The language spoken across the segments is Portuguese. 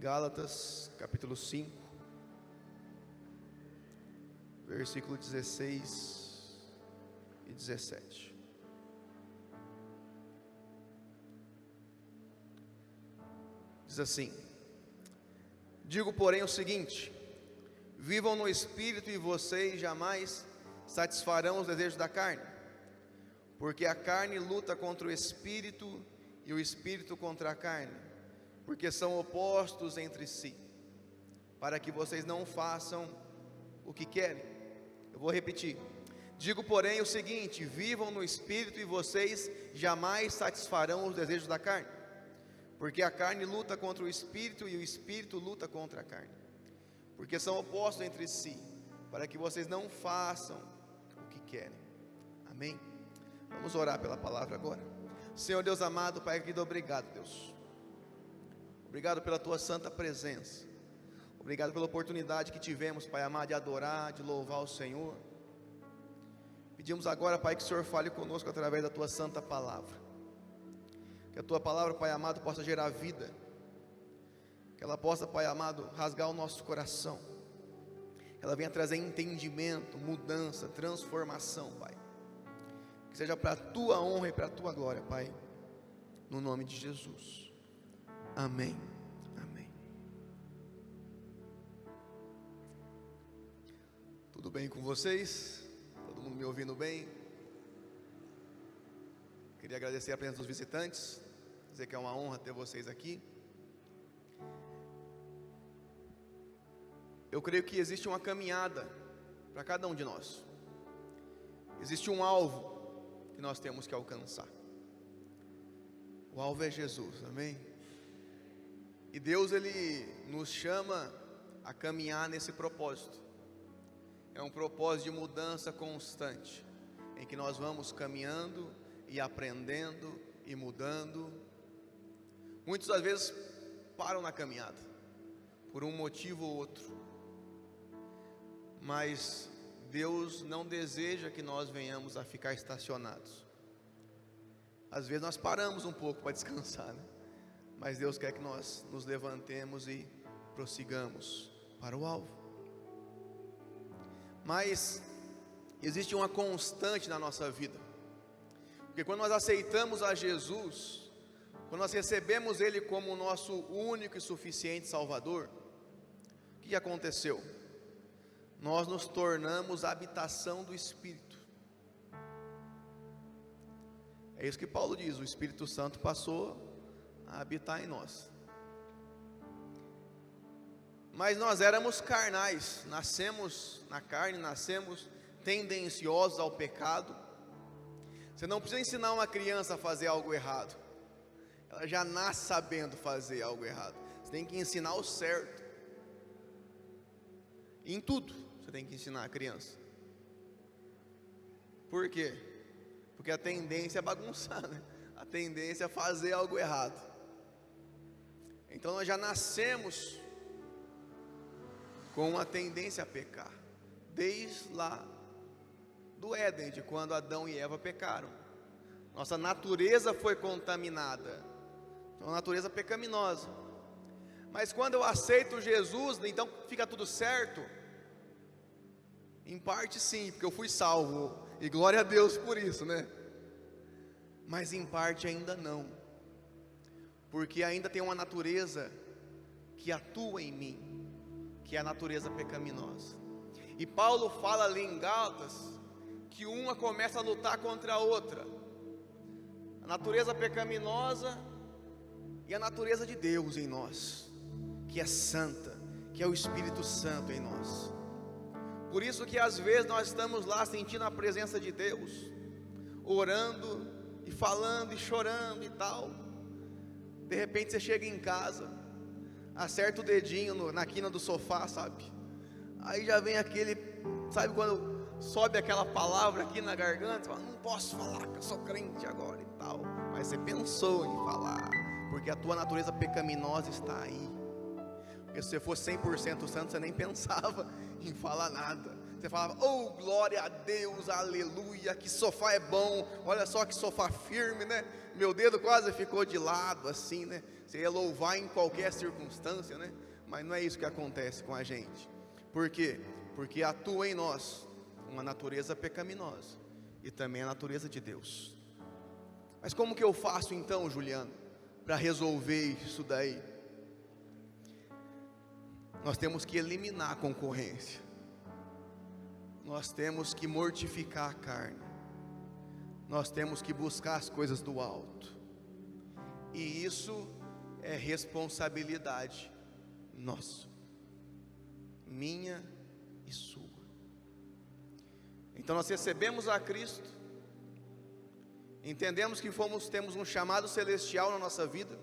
Gálatas, capítulo 5, versículo 16 e 17. Diz assim: digo, porém, o seguinte: vivam no Espírito e vocês jamais satisfarão os desejos da carne, porque a carne luta contra o Espírito e o Espírito contra a carne, porque são opostos entre si, para que vocês não façam o que querem. Eu vou repetir: digo, porém, o seguinte: vivam no Espírito e vocês jamais satisfarão os desejos da carne, porque a carne luta contra o Espírito e o Espírito luta contra a carne, porque são opostos entre si, para que vocês não façam o que querem. Amém? Vamos orar pela palavra agora. Senhor Deus amado, Pai querido, obrigado, Deus. Obrigado pela Tua santa presença. Obrigado pela oportunidade que tivemos, Pai amado, de adorar, de louvar o Senhor. Pedimos agora, Pai, que o Senhor fale conosco através da Tua santa palavra. Que a Tua palavra, Pai amado, possa gerar vida. Que ela possa, Pai amado, rasgar o nosso coração. Que ela venha trazer entendimento, mudança, transformação, Pai. Que seja para a Tua honra e para a Tua glória, Pai. No nome de Jesus. Amém. Amém. Tudo bem com vocês? Todo mundo me ouvindo bem? Queria agradecer a presença dos visitantes, dizer que é uma honra ter vocês aqui. Eu creio que existe uma caminhada para cada um de nós. Existe um alvo que nós temos que alcançar. O alvo é Jesus, amém? E Deus, Ele nos chama a caminhar nesse propósito. É um propósito de mudança constante, em que nós vamos caminhando e aprendendo e mudando. Muitos às vezes param na caminhada, por um motivo ou outro. Mas Deus não deseja que nós venhamos a ficar estacionados. Às vezes nós paramos um pouco para descansar, né? Mas Deus quer que nós nos levantemos e prossigamos para o alvo. Mas existe uma constante na nossa vida. Porque quando nós aceitamos a Jesus, quando nós recebemos Ele como o nosso único e suficiente Salvador, o que aconteceu? Nós nos tornamos a habitação do Espírito. É isso que Paulo diz: o Espírito Santo passou a habitar em nós. Mas nós éramos carnais, nascemos na carne, nascemos tendenciosos ao pecado. Você não precisa ensinar uma criança a fazer algo errado, ela já nasce sabendo fazer algo errado. Você tem que ensinar o certo. Em tudo você tem que ensinar a criança. Por quê? Porque a tendência é bagunçar, né? A tendência é fazer algo errado. Então nós já nascemos com uma tendência a pecar, desde lá do Éden, de quando Adão e Eva pecaram. Nossa natureza foi contaminada, uma natureza pecaminosa. Mas quando eu aceito Jesus, então fica tudo certo? Em parte sim, porque eu fui salvo, e glória a Deus por isso, né? Mas em parte ainda não, porque ainda tem uma natureza que atua em mim, que é a natureza pecaminosa. E Paulo fala ali em Gálatas que uma começa a lutar contra a outra, a natureza pecaminosa e a natureza de Deus em nós, que é santa, que é o Espírito Santo em nós. Por isso que às vezes nós estamos lá sentindo a presença de Deus, orando e falando e chorando e tal. De repente você chega em casa, acerta o dedinho na quina do sofá, sabe? Aí já vem aquele, sabe quando sobe aquela palavra aqui na garganta, você fala: não posso falar que eu sou crente agora e tal. Mas você pensou em falar, porque a tua natureza pecaminosa está aí. Porque se você fosse 100% santo, você nem pensava em falar nada. Você falava, oh, glória a Deus, aleluia, que sofá é bom, olha só que sofá firme, né? Meu dedo quase ficou de lado, assim, né? Você ia louvar em qualquer circunstância, né? Mas não é isso que acontece com a gente. Por quê? Porque atua em nós uma natureza pecaminosa e também a natureza de Deus. Mas como que eu faço então, Juliano, para resolver isso daí? Nós temos que eliminar a concorrência. Nós temos que mortificar a carne. Nós temos que buscar as coisas do alto. E isso é responsabilidade nossa, minha e sua. Então nós recebemos a Cristo, entendemos que temos um chamado celestial na nossa vida,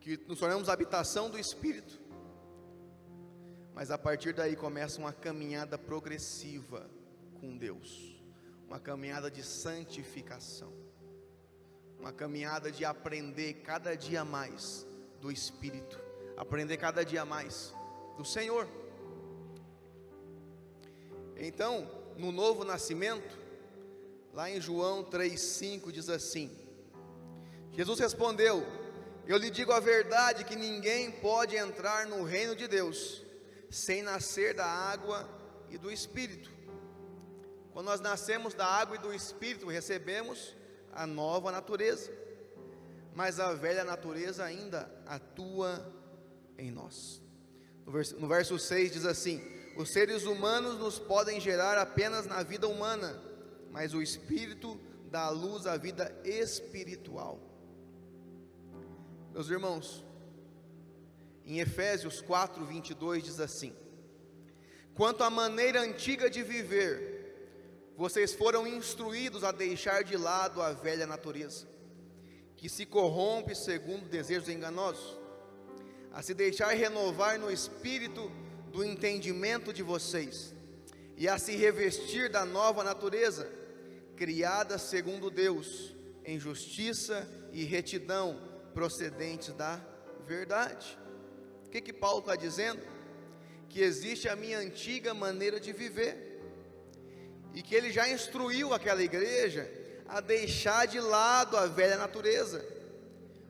que nos tornamos habitação do Espírito, mas a partir daí começa uma caminhada progressiva com Deus, uma caminhada de santificação, uma caminhada de aprender cada dia mais do Espírito, aprender cada dia mais do Senhor. Então, no novo nascimento, lá em João 3,5 diz assim: Jesus respondeu: eu lhe digo a verdade, que ninguém pode entrar no reino de Deus sem nascer da água e do Espírito. Quando nós nascemos da água e do Espírito, recebemos a nova natureza, mas a velha natureza ainda atua em nós. No verso 6 diz assim: os seres humanos nos podem gerar apenas na vida humana, mas o Espírito dá à luz a vida espiritual. Meus irmãos, em Efésios 4:22 diz assim: quanto à maneira antiga de viver, vocês foram instruídos a deixar de lado a velha natureza, que se corrompe segundo desejos enganosos, a se deixar renovar no espírito do entendimento de vocês, e a se revestir da nova natureza, criada segundo Deus, em justiça e retidão, procedentes da verdade. O que Paulo está dizendo? Que existe a minha antiga maneira de viver, e que ele já instruiu aquela igreja a deixar de lado a velha natureza,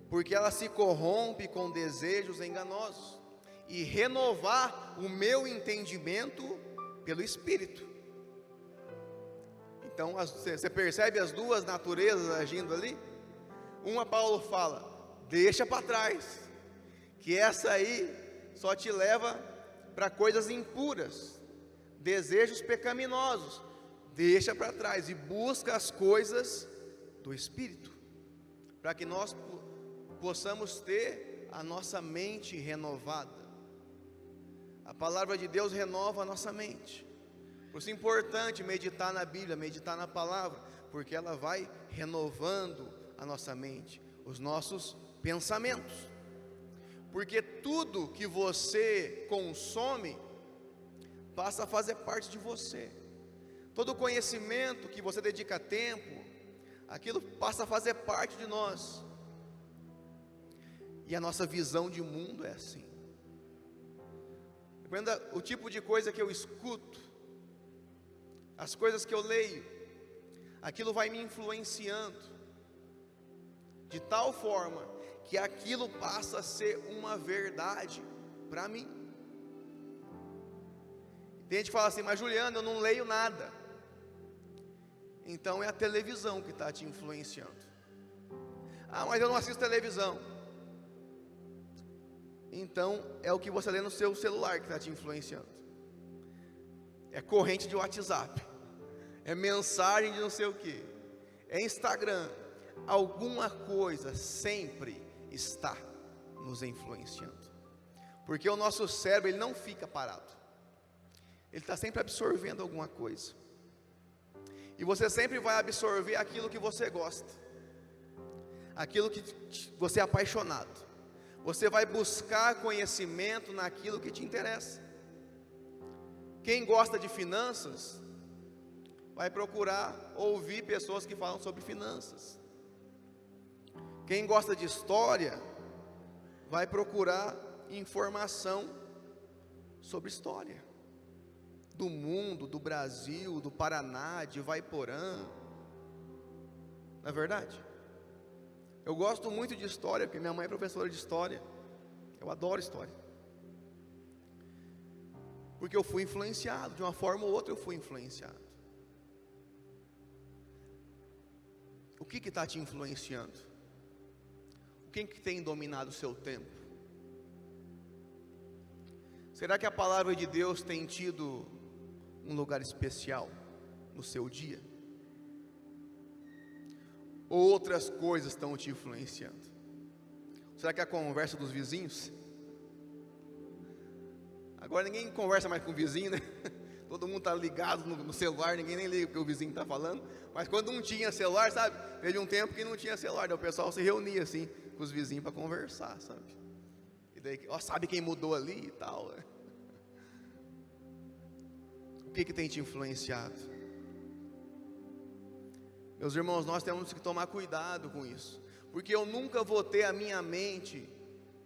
porque ela se corrompe com desejos enganosos, e renovar o meu entendimento pelo Espírito. Então você percebe as duas naturezas agindo ali? Uma, Paulo fala, deixa para trás, que essa aí só te leva para coisas impuras, desejos pecaminosos. Deixa para trás e busca as coisas do Espírito, para que nós possamos ter a nossa mente renovada. A palavra de Deus renova a nossa mente. Por isso é importante meditar na Bíblia, meditar na palavra, porque ela vai renovando a nossa mente, os nossos pensamentos. Porque tudo que você consome passa a fazer parte de você. Todo conhecimento que você dedica tempo, aquilo passa a fazer parte de nós. E a nossa visão de mundo é assim. Depende do tipo de coisa que eu escuto, as coisas que eu leio, aquilo vai me influenciando, de tal forma que aquilo passa a ser uma verdade para mim. Tem gente que fala assim, mas Juliano, eu não leio nada. Então é a televisão que está te influenciando. Ah, mas eu não assisto televisão. Então é o que você lê no seu celular que está te influenciando. É corrente de WhatsApp, é mensagem de não sei o que, é Instagram. Alguma coisa sempre está nos influenciando, porque o nosso cérebro ele não fica parado, ele está sempre absorvendo alguma coisa, e você sempre vai absorver aquilo que você gosta, aquilo que você é apaixonado. Você vai buscar conhecimento naquilo que te interessa. Quem gosta de finanças vai procurar ouvir pessoas que falam sobre finanças. Quem gosta de história vai procurar informação sobre história. do mundo, do Brasil, do Paraná, de Vaiporã. Não é verdade? Eu gosto muito de história, porque minha mãe é professora de história. Eu adoro história. Porque eu fui influenciado, de uma forma ou outra eu fui influenciado. O que está te influenciando? Quem que tem dominado o seu tempo? Será que a palavra de Deus tem tido um lugar especial no seu dia? Ou outras coisas estão te influenciando? Será que é a conversa dos vizinhos? Agora ninguém conversa mais com o vizinho, né? Todo mundo está ligado no celular, ninguém nem liga o que o vizinho está falando. Mas quando não tinha celular, sabe? Teve um tempo que não tinha celular, daí o pessoal se reunia assim com os vizinhos para conversar, sabe? E daí, ó, sabe quem mudou ali e tal. O que tem te influenciado? Meus irmãos, nós temos que tomar cuidado com isso, porque eu nunca vou ter a minha mente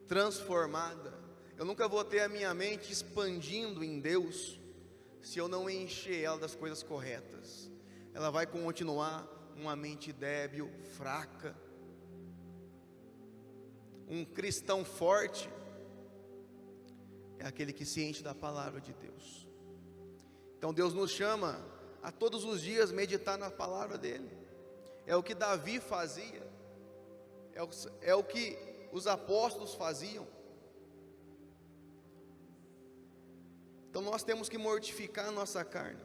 transformada, eu nunca vou ter a minha mente expandindo em Deus, se eu não encher ela das coisas corretas. Ela vai continuar uma mente débil, fraca. Um cristão forte é aquele que se enche da palavra de Deus. Então Deus nos chama a todos os dias meditar na palavra dele. É o que Davi fazia, é o que os apóstolos faziam. Então nós temos que mortificar a nossa carne.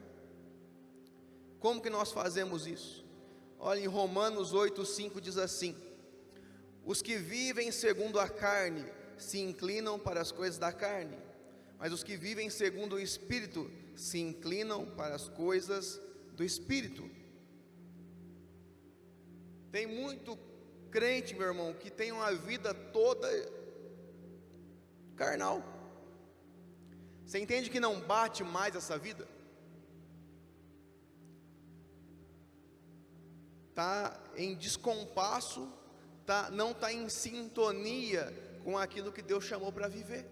Como que nós fazemos isso? Olha, em Romanos 8:5 diz assim: os que vivem segundo a carne se inclinam para as coisas da carne, mas os que vivem segundo o Espírito se inclinam para as coisas do Espírito. Tem muito crente, meu irmão, que tem uma vida toda carnal. Você entende que não bate mais essa vida? Está em descompasso, não está em sintonia com aquilo que Deus chamou para viver.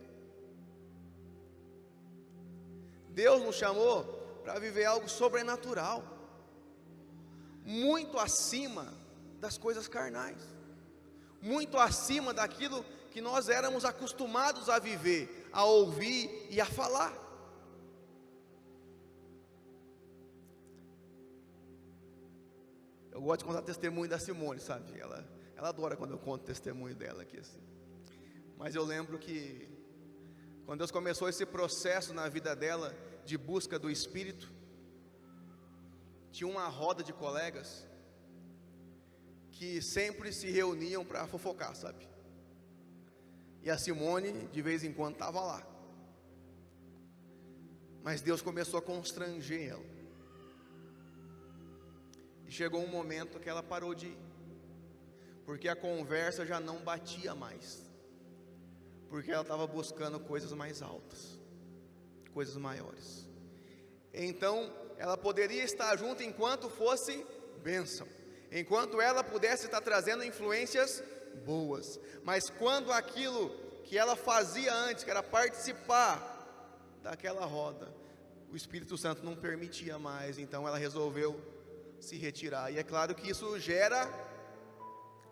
Deus nos chamou para viver algo sobrenatural, muito acima das coisas carnais, muito acima daquilo que nós éramos acostumados a viver, a ouvir e a falar. Eu gosto de contar testemunho da Simone, sabe? Ela adora quando eu conto o testemunho dela aqui assim. Mas eu lembro que quando Deus começou esse processo na vida dela de busca do Espírito, tinha uma roda de colegas que sempre se reuniam para fofocar, sabe? E a Simone de vez em quando estava lá. Mas Deus começou a constranger ela. E chegou um momento que ela parou de ir, porque a conversa já não batia mais, porque ela estava buscando coisas mais altas, coisas maiores. Então ela poderia estar junto enquanto fosse bênção, enquanto ela pudesse estar trazendo influências boas, mas quando aquilo que ela fazia antes, que era participar daquela roda, o Espírito Santo não permitia mais, então ela resolveu se retirar. E é claro que isso gera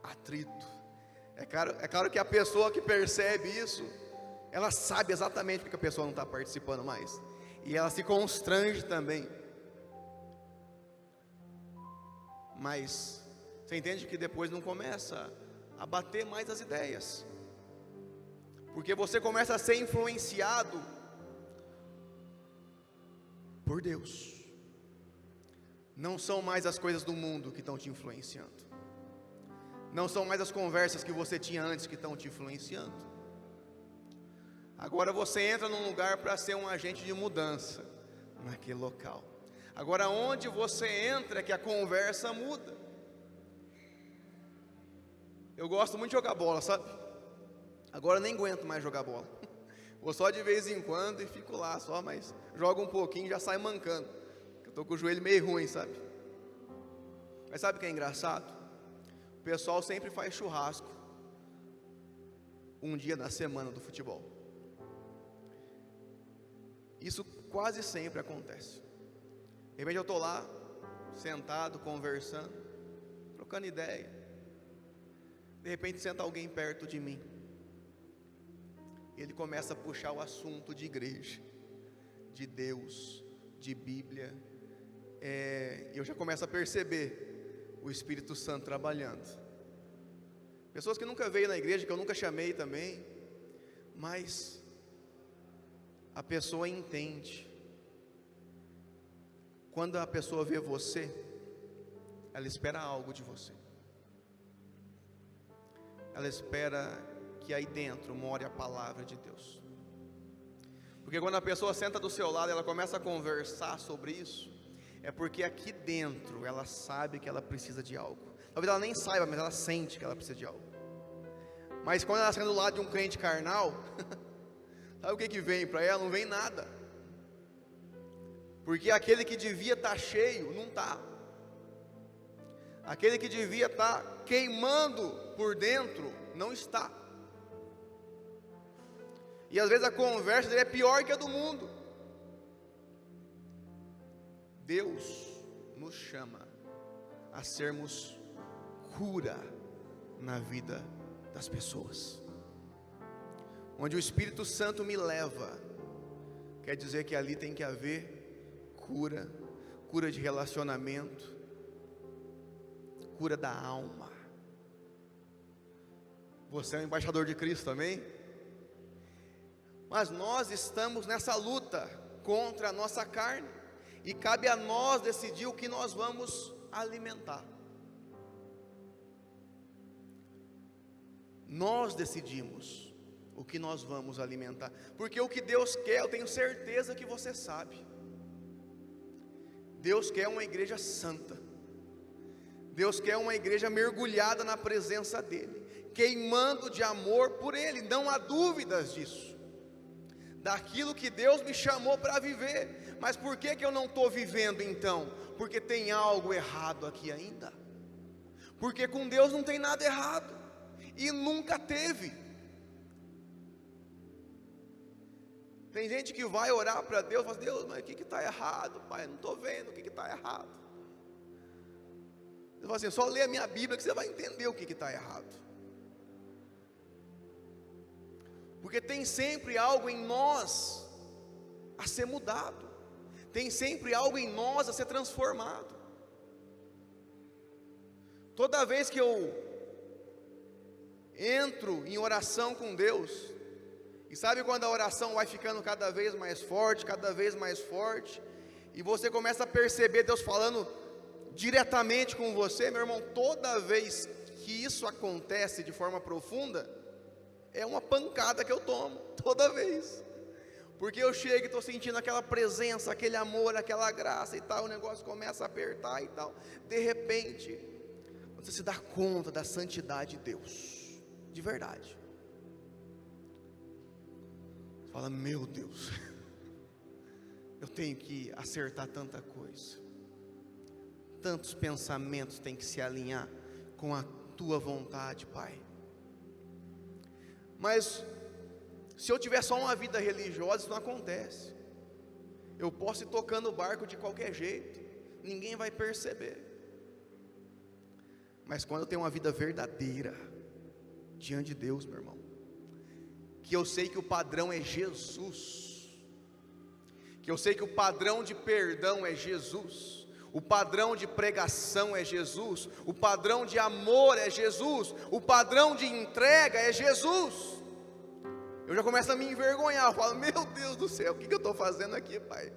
atrito. É claro que a pessoa que percebe isso, ela sabe exatamente porque a pessoa não está participando mais, e ela se constrange também. Mas você entende que depois não começa a bater mais as ideias, porque você começa a ser influenciado por Deus. Não são mais as coisas do mundo que estão te influenciando, não são mais as conversas que você tinha antes que estão te influenciando. Agora você entra num lugar para ser um agente de mudança naquele local. Agora onde você entra é que a conversa muda. Eu gosto muito de jogar bola, sabe? Agora eu nem aguento mais jogar bola. Vou só de vez em quando e fico lá só, mas jogo um pouquinho e já saio mancando. Eu estou com o joelho meio ruim, sabe? Mas sabe o que é engraçado? O pessoal sempre faz churrasco um dia na semana do futebol. Isso quase sempre acontece. De repente eu estou lá, sentado, conversando, trocando ideia. De repente senta alguém perto de mim. Ele começa a puxar o assunto de igreja, de Deus, de Bíblia. Eu já começo a perceber o Espírito Santo trabalhando. Pessoas que nunca veio na igreja, que eu nunca chamei também, mas a pessoa entende. Quando a pessoa vê você, ela espera algo de você. Ela espera que aí dentro more a palavra de Deus. Porque quando a pessoa senta do seu lado, ela começa a conversar sobre isso, é porque aqui dentro ela sabe que ela precisa de algo. Talvez ela nem saiba, mas ela sente que ela precisa de algo. Mas quando ela senta do lado de um crente carnal, sabe o que vem para ela? Não vem nada. Porque aquele que devia estar cheio, não está. Aquele que devia estar queimando por dentro, não está. E às vezes a conversa dele é pior que a do mundo. Deus nos chama a sermos cura na vida das pessoas. Onde o Espírito Santo me leva, quer dizer que ali tem que haver cura, cura de relacionamento, cura da alma. Você é um embaixador de Cristo, amém? Mas nós estamos nessa luta contra a nossa carne, e cabe a nós decidir o que nós vamos alimentar. Nós decidimos o que nós vamos alimentar, porque o que Deus quer, eu tenho certeza que você sabe. Deus quer uma igreja santa. Deus quer uma igreja mergulhada na presença dEle, queimando de amor por Ele, não há dúvidas disso, daquilo que Deus me chamou para viver. Mas por que eu não estou vivendo então? Porque tem algo errado aqui ainda. Porque com Deus não tem nada errado, e nunca teve. Tem gente que vai orar para Deus e fala: Deus, mas o que está errado, Pai? Eu não estou vendo o que está errado. Ele fala assim: só lê a minha Bíblia que você vai entender o que está errado. Porque tem sempre algo em nós a ser mudado, tem sempre algo em nós a ser transformado. Toda vez que eu entro em oração com Deus, e sabe quando a oração vai ficando cada vez mais forte, e você começa a perceber Deus falando diretamente com você, meu irmão, toda vez que isso acontece de forma profunda, é uma pancada que eu tomo, toda vez, porque eu chego e estou sentindo aquela presença, aquele amor, aquela graça e tal, o negócio começa a apertar e tal, de repente, você se dá conta da santidade de Deus, de verdade, você fala: meu Deus, eu tenho que acertar tanta coisa, tantos pensamentos têm que se alinhar com a tua vontade, Pai. Mas se eu tiver só uma vida religiosa, isso não acontece. Eu posso ir tocando o barco de qualquer jeito, ninguém vai perceber. Mas quando eu tenho uma vida verdadeira diante de Deus, meu irmão, que eu sei que o padrão é Jesus, que eu sei que o padrão de perdão é Jesus, o padrão de pregação é Jesus, o padrão de amor é Jesus, o padrão de entrega é Jesus, eu já começo a me envergonhar. Eu falo: meu Deus do céu, o que eu estou fazendo aqui, Pai?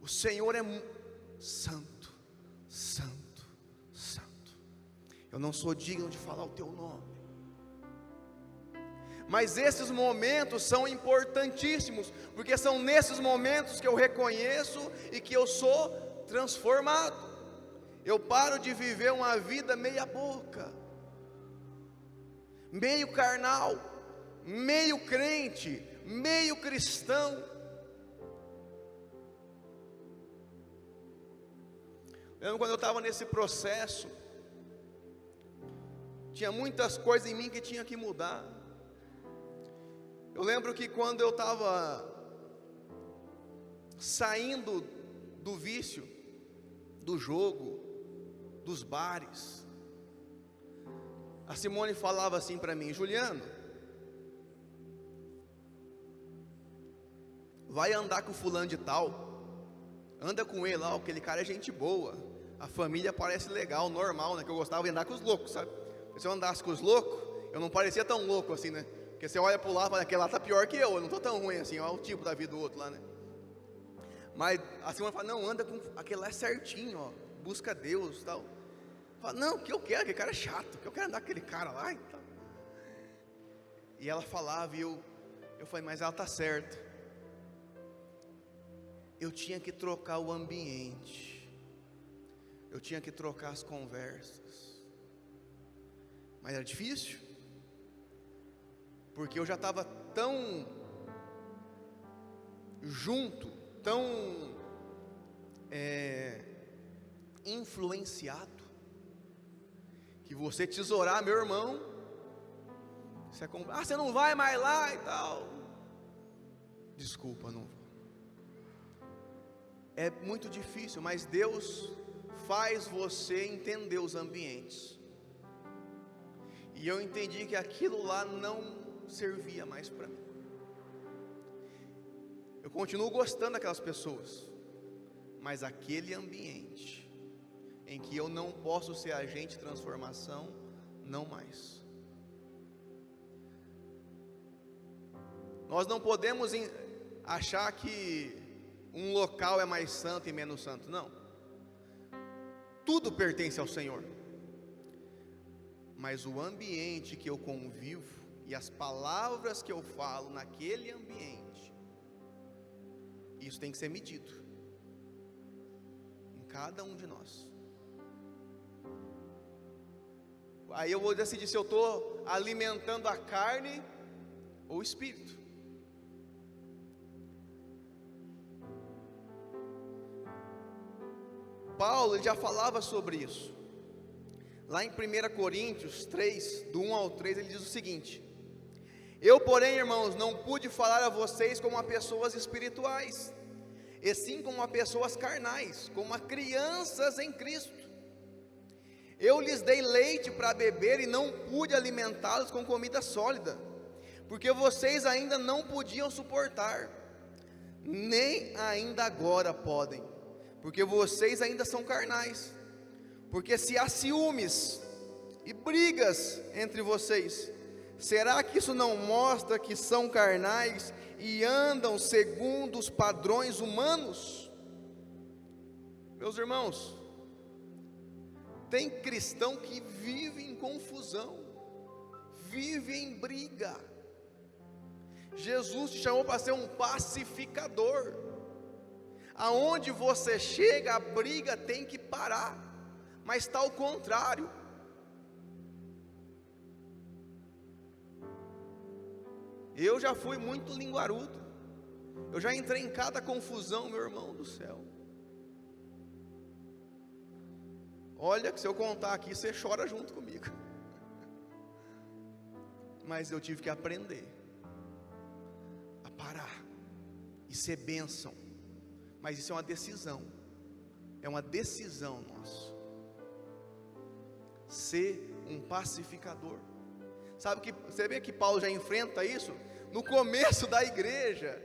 O Senhor é santo, santo, santo, eu não sou digno de falar o teu nome. Mas esses momentos são importantíssimos, porque são nesses momentos que eu reconheço e que eu sou transformado. Eu paro de viver uma vida meia boca, meio carnal, meio crente, meio cristão. Lembro quando eu estava nesse processo, tinha muitas coisas em mim que tinha que mudar. Eu lembro que quando eu estava saindo do vício, do jogo, dos bares. A Simone falava assim para mim: Juliano, vai andar com fulano de tal, anda com ele lá, aquele cara é gente boa, a família parece legal, normal, né? Que eu gostava de andar com os loucos, sabe? Se eu andasse com os loucos, eu não parecia tão louco assim, né? Porque você olha pro lado e fala, aquele lá tá pior que eu não tô tão ruim assim, olha o tipo da vida do outro lá, né? Mas a Simone fala, não, anda com aquele lá certinho, ó, busca Deus e tal. Fala, não, o que eu quero, aquele cara é chato, que eu quero andar com aquele cara lá e tal. E ela falava, e eu falei, mas ela tá certa. Eu tinha que trocar o ambiente, eu tinha que trocar as conversas, mas era difícil, porque eu já estava tão junto, tão influenciado, que você tesourar meu irmão, você não vai mais lá e tal, desculpa, não vou. É muito difícil, mas Deus faz você entender os ambientes. E eu entendi que aquilo lá não servia mais para mim. Eu continuo gostando daquelas pessoas, mas aquele ambiente em que eu não posso ser agente de transformação, não mais. Nós não podemos achar que um local é mais santo e menos santo, não. Tudo pertence ao Senhor. Mas o ambiente que eu convivo e as palavras que eu falo naquele ambiente, isso tem que ser medido em cada um de nós. Aí eu vou decidir se eu estou alimentando a carne ou o espírito. Paulo, ele já falava sobre isso. Lá em 1 Coríntios 3, do 1 ao 3, ele diz o seguinte: eu, porém, irmãos, não pude falar a vocês como a pessoas espirituais, e sim como a pessoas carnais, como a crianças em Cristo. Eu lhes dei leite para beber e não pude alimentá-los com comida sólida, porque vocês ainda não podiam suportar, nem ainda agora podem, porque vocês ainda são carnais. Porque se há ciúmes e brigas entre vocês, será que isso não mostra que são carnais e andam segundo os padrões humanos? Meus irmãos, tem cristão que vive em confusão, vive em briga. Jesus te chamou para ser um pacificador. Aonde você chega, a briga tem que parar, mas está ao contrário. Eu já fui muito linguarudo, eu já entrei em cada confusão, meu irmão do céu. Olha que se eu contar aqui, você chora junto comigo. Mas eu tive que aprender a parar e ser bênção. Mas isso é uma decisão nossa, ser um pacificador. Sabe que você vê que Paulo já enfrenta isso no começo da igreja,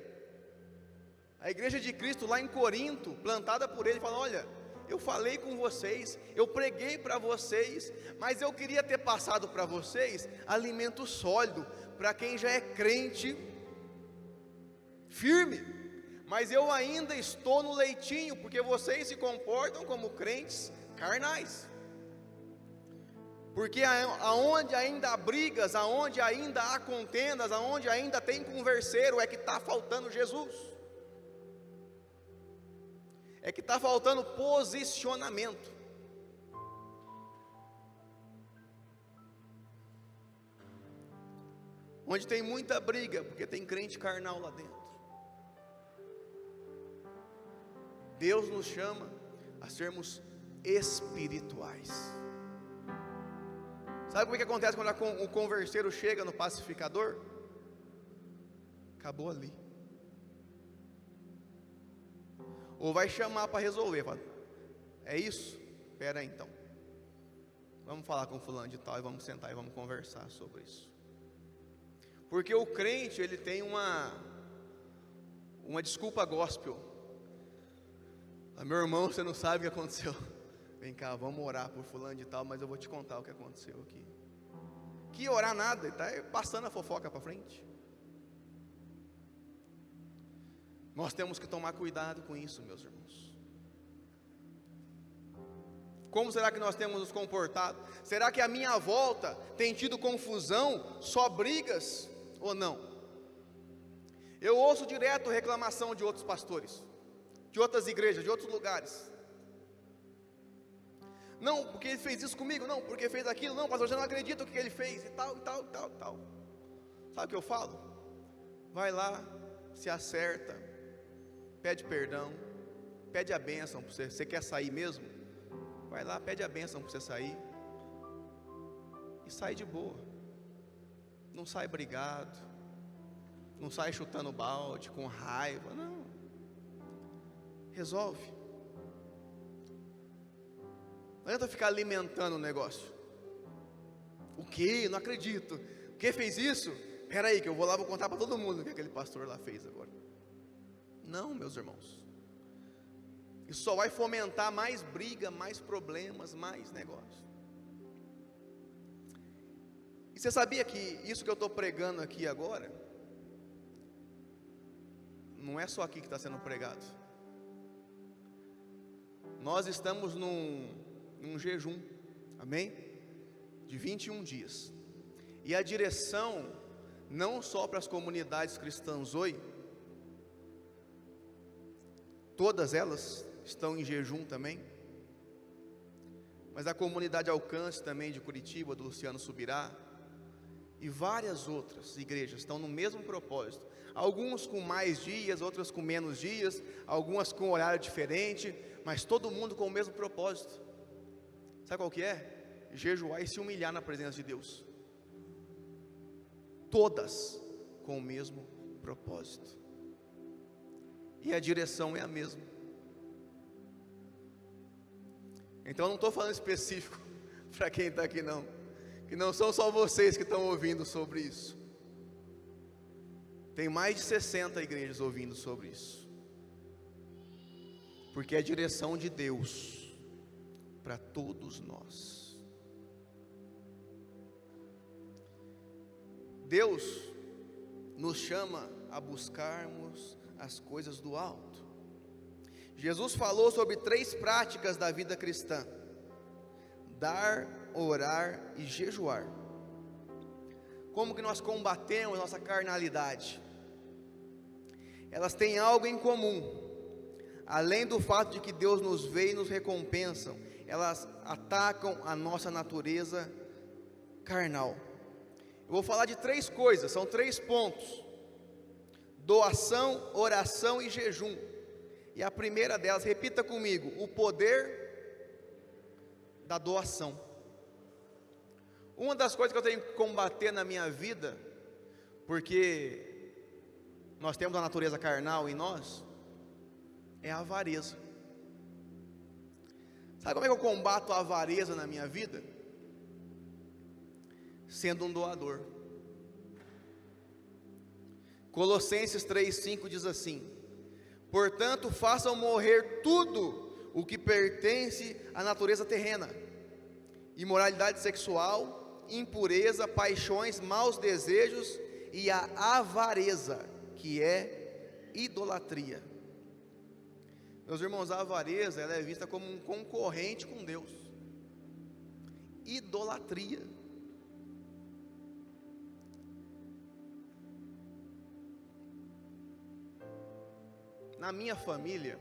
a igreja de Cristo lá em Corinto, plantada por ele, fala: olha, eu falei com vocês, eu preguei para vocês, mas eu queria ter passado para vocês alimento sólido, para quem já é crente firme. Mas eu ainda estou no leitinho, porque vocês se comportam como crentes carnais. Porque aonde ainda há brigas, aonde ainda há contendas, aonde ainda tem converseiro, é que está faltando Jesus. É que está faltando posicionamento. Onde tem muita briga, porque tem crente carnal lá dentro. Deus nos chama a sermos espirituais. Sabe como é que acontece quando o converseiro chega no pacificador? Acabou ali. ou vai chamar para resolver. Fala, é isso? Espera aí então, vamos falar com fulano de tal e vamos sentar e vamos conversar sobre isso. Porque o crente, ele tem uma desculpa gospel. Meu irmão, você não sabe o que aconteceu. Vem cá, vamos orar por fulano de tal, mas eu vou te contar o que aconteceu aqui. Que orar nada, ele está passando a fofoca para frente. Nós temos que tomar cuidado com isso, meus irmãos. Como será que nós temos nos comportado? Será que a minha volta tem tido confusão, só brigas ou não? Eu ouço direto reclamação de outros pastores, de outras igrejas, de outros lugares. Não, porque ele fez isso comigo, não, porque fez aquilo, não, pastor, eu já não acredito o que ele fez, e tal, e tal, e tal, e tal. Sabe o que eu falo? Vai lá, se acerta, pede perdão, pede a bênção para você. Você quer sair mesmo? Vai lá, pede a bênção para você sair, e sai de boa. Não sai brigado, não sai chutando balde, com raiva, não. Resolve. Não adianta ficar alimentando o negócio. O que? Não acredito. O que fez isso? Espera aí, que eu vou lá, vou contar para todo mundo o que aquele pastor lá fez agora. Não, meus irmãos. Isso só vai fomentar mais briga, mais problemas, mais negócio. E você sabia que isso que eu estou pregando aqui agora, não é só aqui que está sendo pregado. Nós estamos num jejum, amém? De 21 dias. E a direção, não só para as comunidades cristãs Zoe, todas elas estão em jejum também, mas a comunidade Alcance também de Curitiba, do Luciano Subirá, e várias outras igrejas estão no mesmo propósito. Alguns com mais dias, outras com menos dias, algumas com horário diferente, mas todo mundo com o mesmo propósito. Sabe qual que é? Jejuar e se humilhar na presença de Deus. Todas com o mesmo propósito. E a direção é a mesma. Então eu não estou falando específico para quem está aqui não. Que não são só vocês que estão ouvindo sobre isso. Tem mais de 60 igrejas ouvindo sobre isso. Porque é a direção de Deus para todos nós. Deus nos chama a buscarmos as coisas do alto. Jesus falou sobre 3 práticas da vida cristã: dar, orar e jejuar. Como que nós combatemos nossa carnalidade? Elas têm algo em comum. Além do fato de que Deus nos vê e nos recompensa, elas atacam a nossa natureza carnal. Eu vou falar de 3 coisas, são 3 pontos: doação, oração e jejum. E a primeira delas, repita comigo: o poder da doação. Uma das coisas que eu tenho que combater na minha vida, porque nós temos a natureza carnal em nós, é a avareza. Sabe como é que eu combato a avareza na minha vida? Sendo um doador. Colossenses 3,5 diz assim: portanto, façam morrer tudo o que pertence à natureza terrena: imoralidade sexual, impureza, paixões, maus desejos e a avareza, que é idolatria. Meus irmãos, a avareza, ela é vista como um concorrente com Deus. Idolatria. Na minha família,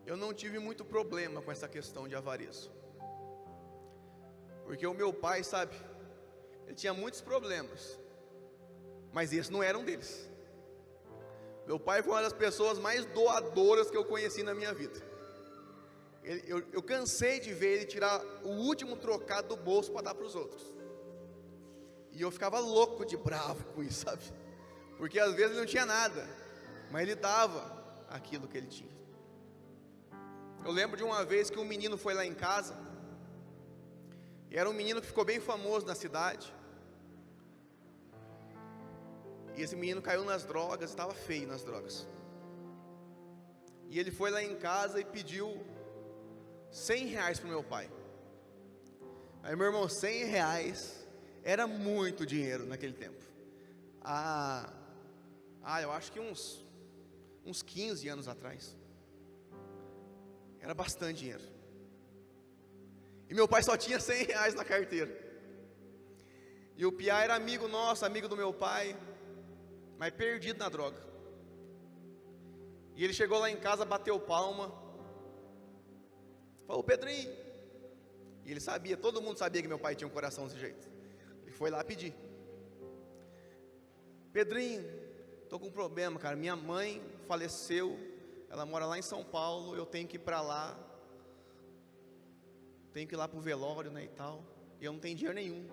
eu não tive muito problema com essa questão de avareza. Porque o meu pai, sabe, ele tinha muitos problemas, mas esse não era um deles. Meu pai foi uma das pessoas mais doadoras que eu conheci na minha vida. Eu cansei de ver ele tirar o último trocado do bolso para dar para os outros. E eu ficava louco de bravo com isso, sabe? Porque às vezes ele não tinha nada, mas ele dava. aquilo que ele tinha. Eu lembro de uma vez que um menino foi lá em casa, e era um menino que ficou bem famoso na cidade, e esse menino caiu nas drogas, estava feio nas drogas, e ele foi lá em casa e pediu R$100 para o meu pai. Aí, meu irmão, R$100 era muito dinheiro naquele tempo. Eu acho que uns 15 anos atrás. Era bastante dinheiro. E meu pai só tinha R$100 na carteira. E o Piá era amigo nosso, amigo do meu pai, mas perdido na droga. E ele chegou lá em casa, bateu palma, falou: Pedrinho. E ele sabia, todo mundo sabia que meu pai tinha um coração desse jeito. Ele foi lá pedir: Pedrinho, estou com um problema, cara. Minha mãe faleceu, ela mora lá em São Paulo, eu tenho que ir para lá, tenho que ir lá para o velório, né, e tal, e eu não tenho dinheiro nenhum.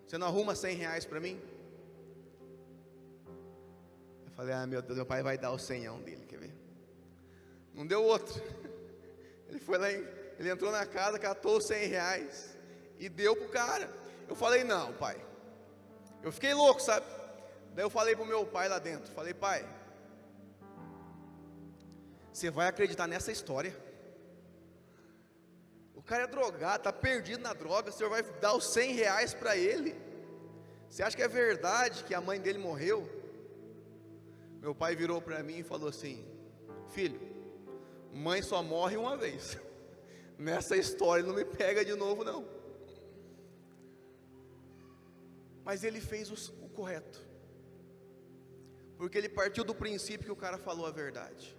Você não arruma R$100 para mim? Eu falei: meu Deus, meu pai vai dar o 100 dele, quer ver? Não deu outro. Ele foi lá, ele entrou na casa, catou os R$100 e deu pro cara. Eu falei: não, pai. Eu fiquei louco, sabe? Daí eu falei pro meu pai lá dentro, falei: pai, você vai acreditar nessa história? O cara é drogado, está perdido na droga, o senhor vai dar os R$100 para ele? Você acha que é verdade que a mãe dele morreu? Meu pai virou para mim e falou assim: filho, mãe só morre uma vez. Nessa história não me pega de novo não. Mas ele fez o correto, porque ele partiu do princípio que o cara falou a verdade.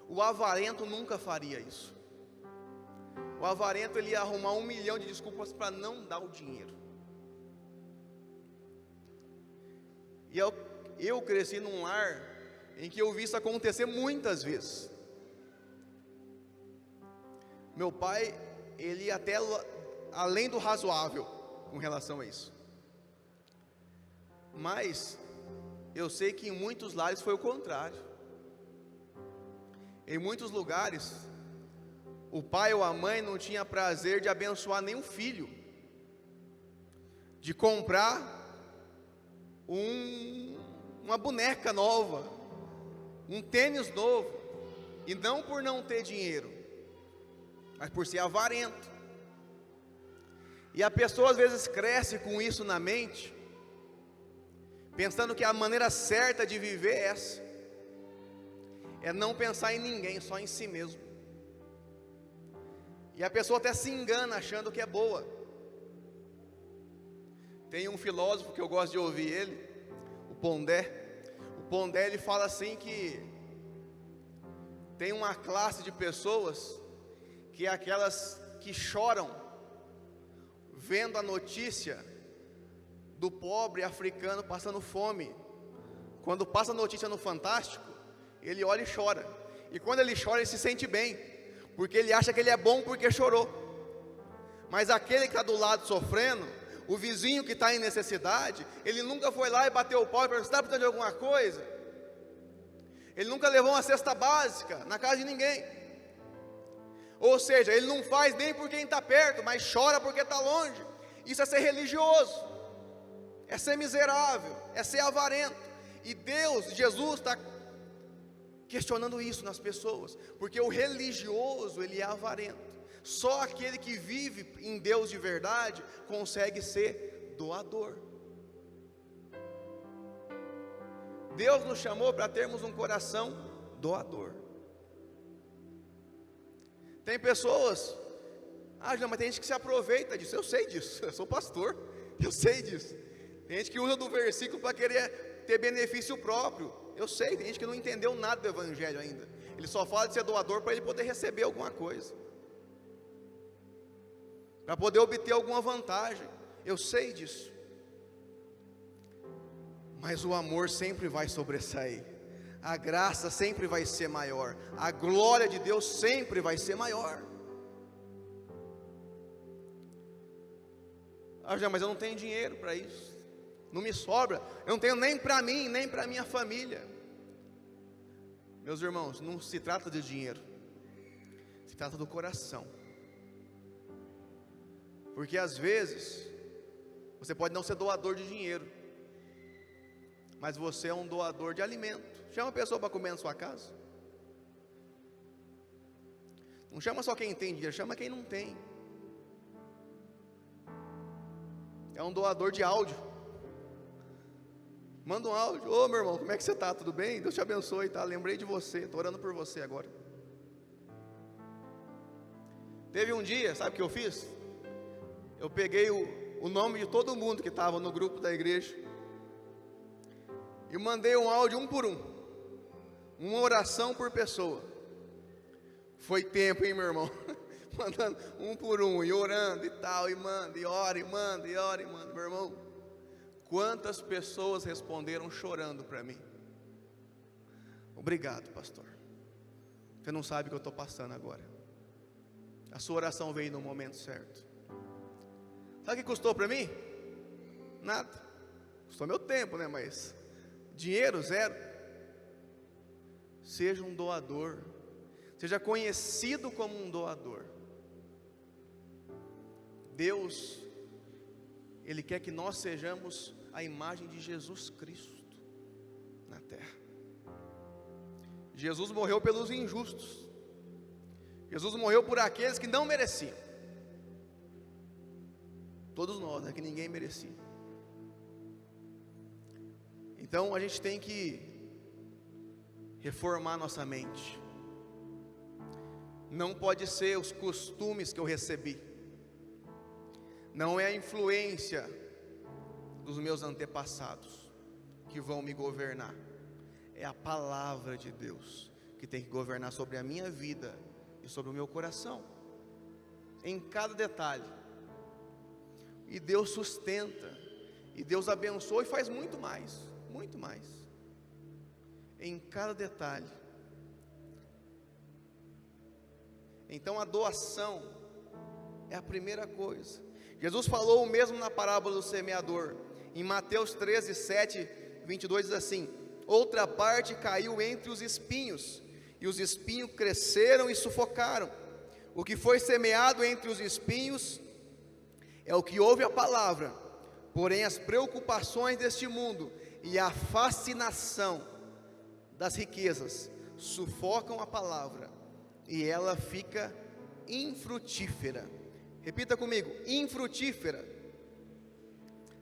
O avarento nunca faria isso. O avarento, ele ia arrumar 1 milhão de desculpas para não dar o dinheiro. E eu cresci num lar em que eu vi isso acontecer muitas vezes. Meu pai, ele ia até além do razoável com relação a isso. Mas eu sei que em muitos lares foi o contrário. Em muitos lugares, o pai ou a mãe não tinha prazer de abençoar nenhum filho, de comprar uma boneca nova, um tênis novo, e não por não ter dinheiro, mas por ser avarento. E a pessoa às vezes cresce com isso na mente, pensando que a maneira certa de viver é essa, é não pensar em ninguém, só em si mesmo. E a pessoa até se engana achando que é boa. Tem um filósofo que eu gosto de ouvir ele, o Pondé. O Pondé, ele fala assim que tem uma classe de pessoas que é aquelas que choram vendo a notícia do pobre africano passando fome. Quando passa a notícia no Fantástico, ele olha e chora. E quando ele chora, ele se sente bem, porque ele acha que ele é bom porque chorou. Mas aquele que está do lado sofrendo, o vizinho que está em necessidade, ele nunca foi lá e bateu o pau e perguntou: você está precisando de alguma coisa? Ele nunca levou uma cesta básica na casa de ninguém. Ou seja, ele não faz nem por quem está perto, mas chora porque está longe. Isso é ser religioso, é ser miserável, é ser avarento. E Deus, Jesus está questionando isso nas pessoas, porque o religioso, ele é avarento. Só aquele que vive em Deus de verdade consegue ser doador. Deus nos chamou para termos um coração doador. Tem pessoas, não, mas tem gente que se aproveita disso. Eu sei disso, eu sou pastor, eu sei disso. Tem gente que usa do versículo para querer ter benefício próprio. Eu sei, tem gente que não entendeu nada do evangelho ainda. Ele só fala de ser doador para ele poder receber alguma coisa, para poder obter alguma vantagem. Eu sei disso. Mas o amor sempre vai sobressair, a graça sempre vai ser maior, a glória de Deus sempre vai ser maior. Mas eu não tenho dinheiro para isso, não me sobra, eu não tenho nem para mim, nem para minha família. Meus irmãos, não se trata de dinheiro, se trata do coração. Porque às vezes, você pode não ser doador de dinheiro, mas você é um doador de alimento. Chama a pessoa para comer na sua casa. Não chama só quem tem dinheiro, chama quem não tem. É um doador de áudio. Manda um áudio. Ô meu irmão, como é que você está? Tudo bem? Deus te abençoe, tá? Lembrei de você, estou orando por você agora. Teve um dia, sabe o que eu fiz? Eu peguei o nome de todo mundo que estava no grupo da igreja e mandei um áudio um por um, uma oração por pessoa. Foi tempo, hein, meu irmão? Mandando um por um, e orando e tal, e manda, e ora, e manda, e ora, e manda. Meu irmão, quantas pessoas responderam chorando para mim? Obrigado, pastor. Você não sabe o que eu estou passando agora. A sua oração veio no momento certo. Sabe o que custou para mim? Nada. Custou meu tempo, né? Mas dinheiro, zero. Seja um doador. Seja conhecido como um doador. Deus, Ele quer que nós sejamos a imagem de Jesus Cristo na terra. Jesus morreu pelos injustos. Jesus morreu por aqueles que não mereciam. Todos nós, né, que ninguém merecia. Então a gente tem que reformar nossa mente. Não pode ser os costumes que eu recebi. Não é a influência dos meus antepassados que vão me governar. É a palavra de Deus que tem que governar sobre a minha vida e sobre o meu coração, em cada detalhe. E Deus sustenta, e Deus abençoa e faz muito mais, em cada detalhe. Então a doação é a primeira coisa. Jesus falou o mesmo na parábola do semeador, em Mateus 13, 7, 22 diz assim: outra parte caiu entre os espinhos, e os espinhos cresceram e sufocaram. O que foi semeado entre os espinhos é o que ouve a palavra, porém as preocupações deste mundo e a fascinação das riquezas sufocam a palavra, e ela fica infrutífera. Repita comigo: infrutífera.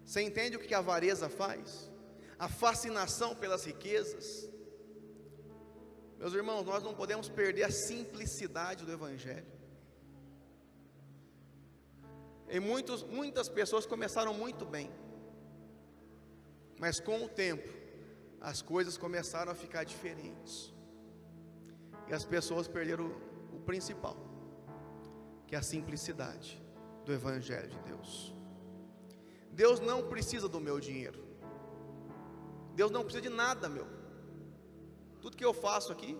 Você entende o que a avareza faz? A fascinação pelas riquezas. Meus irmãos, nós não podemos perder a simplicidade do Evangelho. E muitas pessoas começaram muito bem, mas com o tempo as coisas começaram a ficar diferentes, e as pessoas perderam o principal, que é a simplicidade do Evangelho de Deus. Deus não precisa do meu dinheiro, Deus não precisa de nada meu. Tudo que eu faço aqui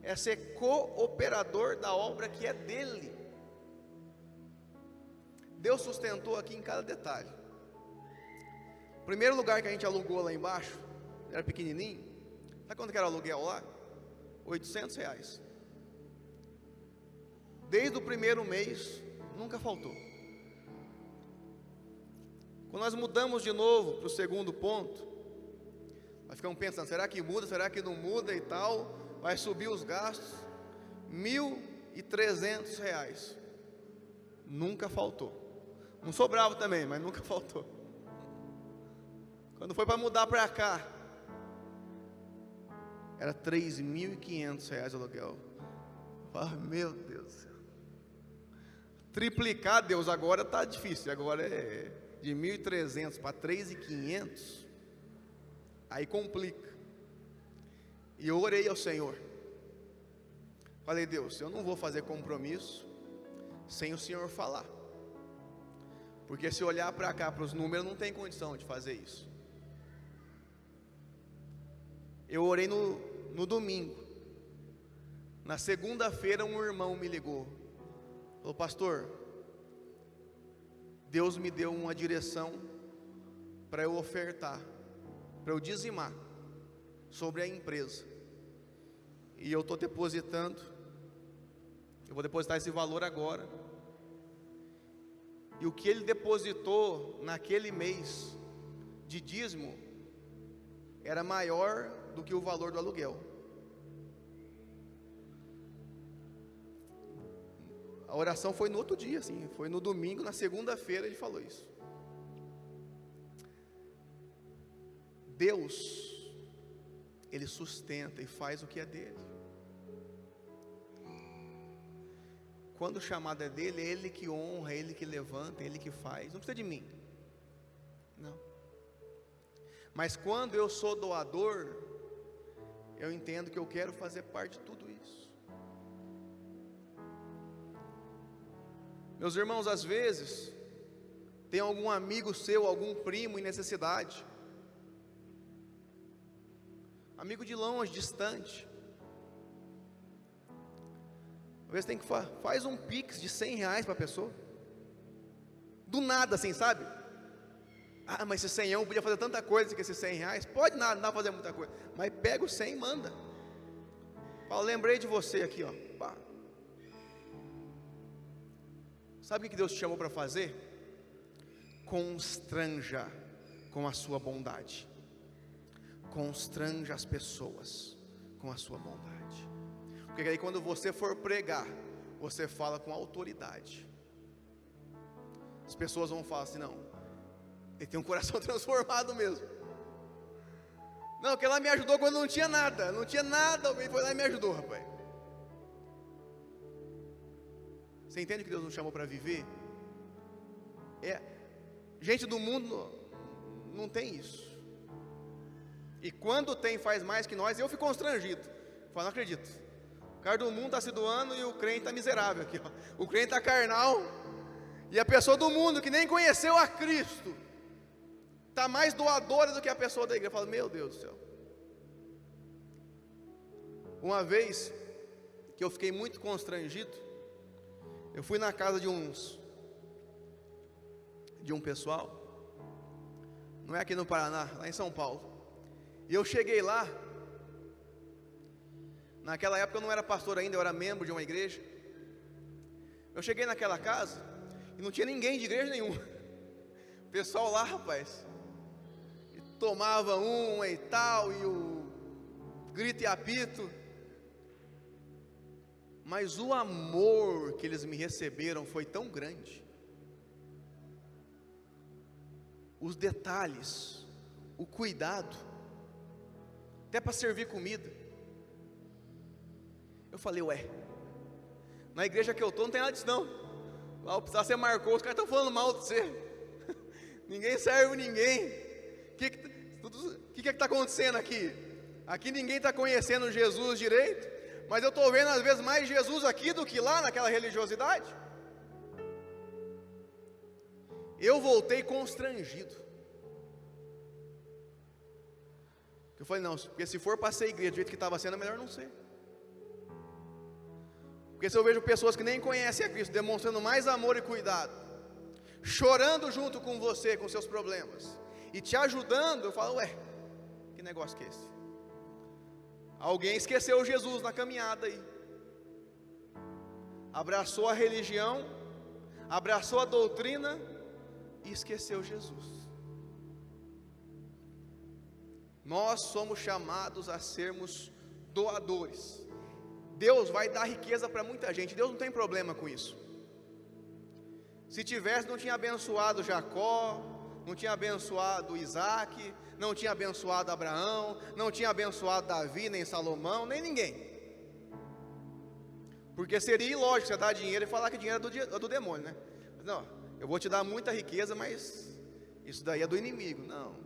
é ser cooperador da obra que é dele. Deus sustentou aqui em cada detalhe. O primeiro lugar que a gente alugou lá embaixo era pequenininho. Sabe quanto que era o aluguel lá? R$800. Desde o primeiro mês, nunca faltou. Quando nós mudamos de novo para o segundo ponto, nós ficamos pensando: será que muda, será que não muda e tal? Vai subir os gastos. R$1.300. Nunca faltou. Não sou bravo também, mas nunca faltou. Quando foi para mudar para cá, era R$3.500 o aluguel. Meu Deus do céu. Triplicar, Deus, agora está difícil. Agora é de 1.300 para 3.500. Aí complica. E eu orei ao Senhor. Falei: Deus, eu não vou fazer compromisso sem o Senhor falar. Porque se olhar para cá, para os números, não tem condição de fazer isso. Eu orei no domingo. Na segunda-feira um irmão me ligou. Falou: pastor, Deus me deu uma direção para eu ofertar, para eu dizimar sobre a empresa. E eu estou depositando, eu vou depositar esse valor agora. E o que ele depositou naquele mês de dízimo era maior do que o valor do aluguel. A oração foi no outro dia, assim, foi no domingo, na segunda-feira ele falou isso. Deus, Ele sustenta e faz o que é dele. Quando o chamado é dele, é ele que honra, é ele que levanta, é ele que faz, não precisa de mim, não. Mas quando eu sou doador, eu entendo que eu quero fazer parte de tudo isso. Meus irmãos, às vezes, tem algum amigo seu, algum primo em necessidade, amigo de longe, distante. Às vezes tem que faz um pix de R$100 para a pessoa, do nada assim, sabe? Ah, mas esse 100 podia fazer tanta coisa que esses R$100, pode nada, não dá para fazer muita coisa, mas pega o 100 e manda. Fala, lembrei de você aqui, ó. Pá. Sabe o que Deus te chamou para fazer? Constranja com a sua bondade, constranja as pessoas com a sua bondade. Porque aí quando você for pregar, você fala com autoridade. As pessoas vão falar assim, não, ele tem um coração transformado mesmo. Não, que ela me ajudou quando não tinha nada, alguém foi lá e me ajudou, rapaz. Você entende que Deus nos chamou para viver? Gente do mundo não tem isso. E quando tem, faz mais que nós, eu fico constrangido. Falo, não acredito. O cara do mundo está se doando e o crente está miserável aqui, ó. O crente está carnal. E a pessoa do mundo que nem conheceu a Cristo está mais doadora do que a pessoa da igreja. Eu falo, meu Deus do céu. Uma vez que eu fiquei muito constrangido, eu fui na casa de um pessoal, não é aqui no Paraná, lá em São Paulo. E eu cheguei lá. Naquela época eu não era pastor ainda, eu era membro de uma igreja. Eu cheguei naquela casa e não tinha ninguém de igreja nenhuma. O pessoal lá, rapaz, tomava uma e tal, e o grito e apito. Mas o amor que eles me receberam foi tão grande. Os detalhes, o cuidado, até para servir comida. Eu falei, ué, na igreja que eu estou não tem nada disso não. Lá você marcou, os caras estão falando mal de você. Ninguém serve ninguém. O que está acontecendo aqui? Aqui ninguém está conhecendo Jesus direito, mas eu estou vendo às vezes mais Jesus aqui do que lá naquela religiosidade. Eu voltei constrangido. Eu falei, não, porque se for para ser igreja do jeito que estava sendo, é melhor não ser. Porque se eu vejo pessoas que nem conhecem a Cristo, demonstrando mais amor e cuidado, chorando junto com você, com seus problemas, e te ajudando, eu falo, ué, que negócio que é esse? Alguém esqueceu Jesus na caminhada aí, abraçou a religião, abraçou a doutrina, e esqueceu Jesus. Nós somos chamados a sermos doadores. Deus vai dar riqueza para muita gente, Deus não tem problema com isso. Se tivesse, não tinha abençoado Jacó, não tinha abençoado Isaac, não tinha abençoado Abraão, não tinha abençoado Davi, nem Salomão, nem ninguém. Porque seria ilógico você dar dinheiro e falar que dinheiro é do demônio, né? Não, eu vou te dar muita riqueza, mas isso daí é do inimigo. Não,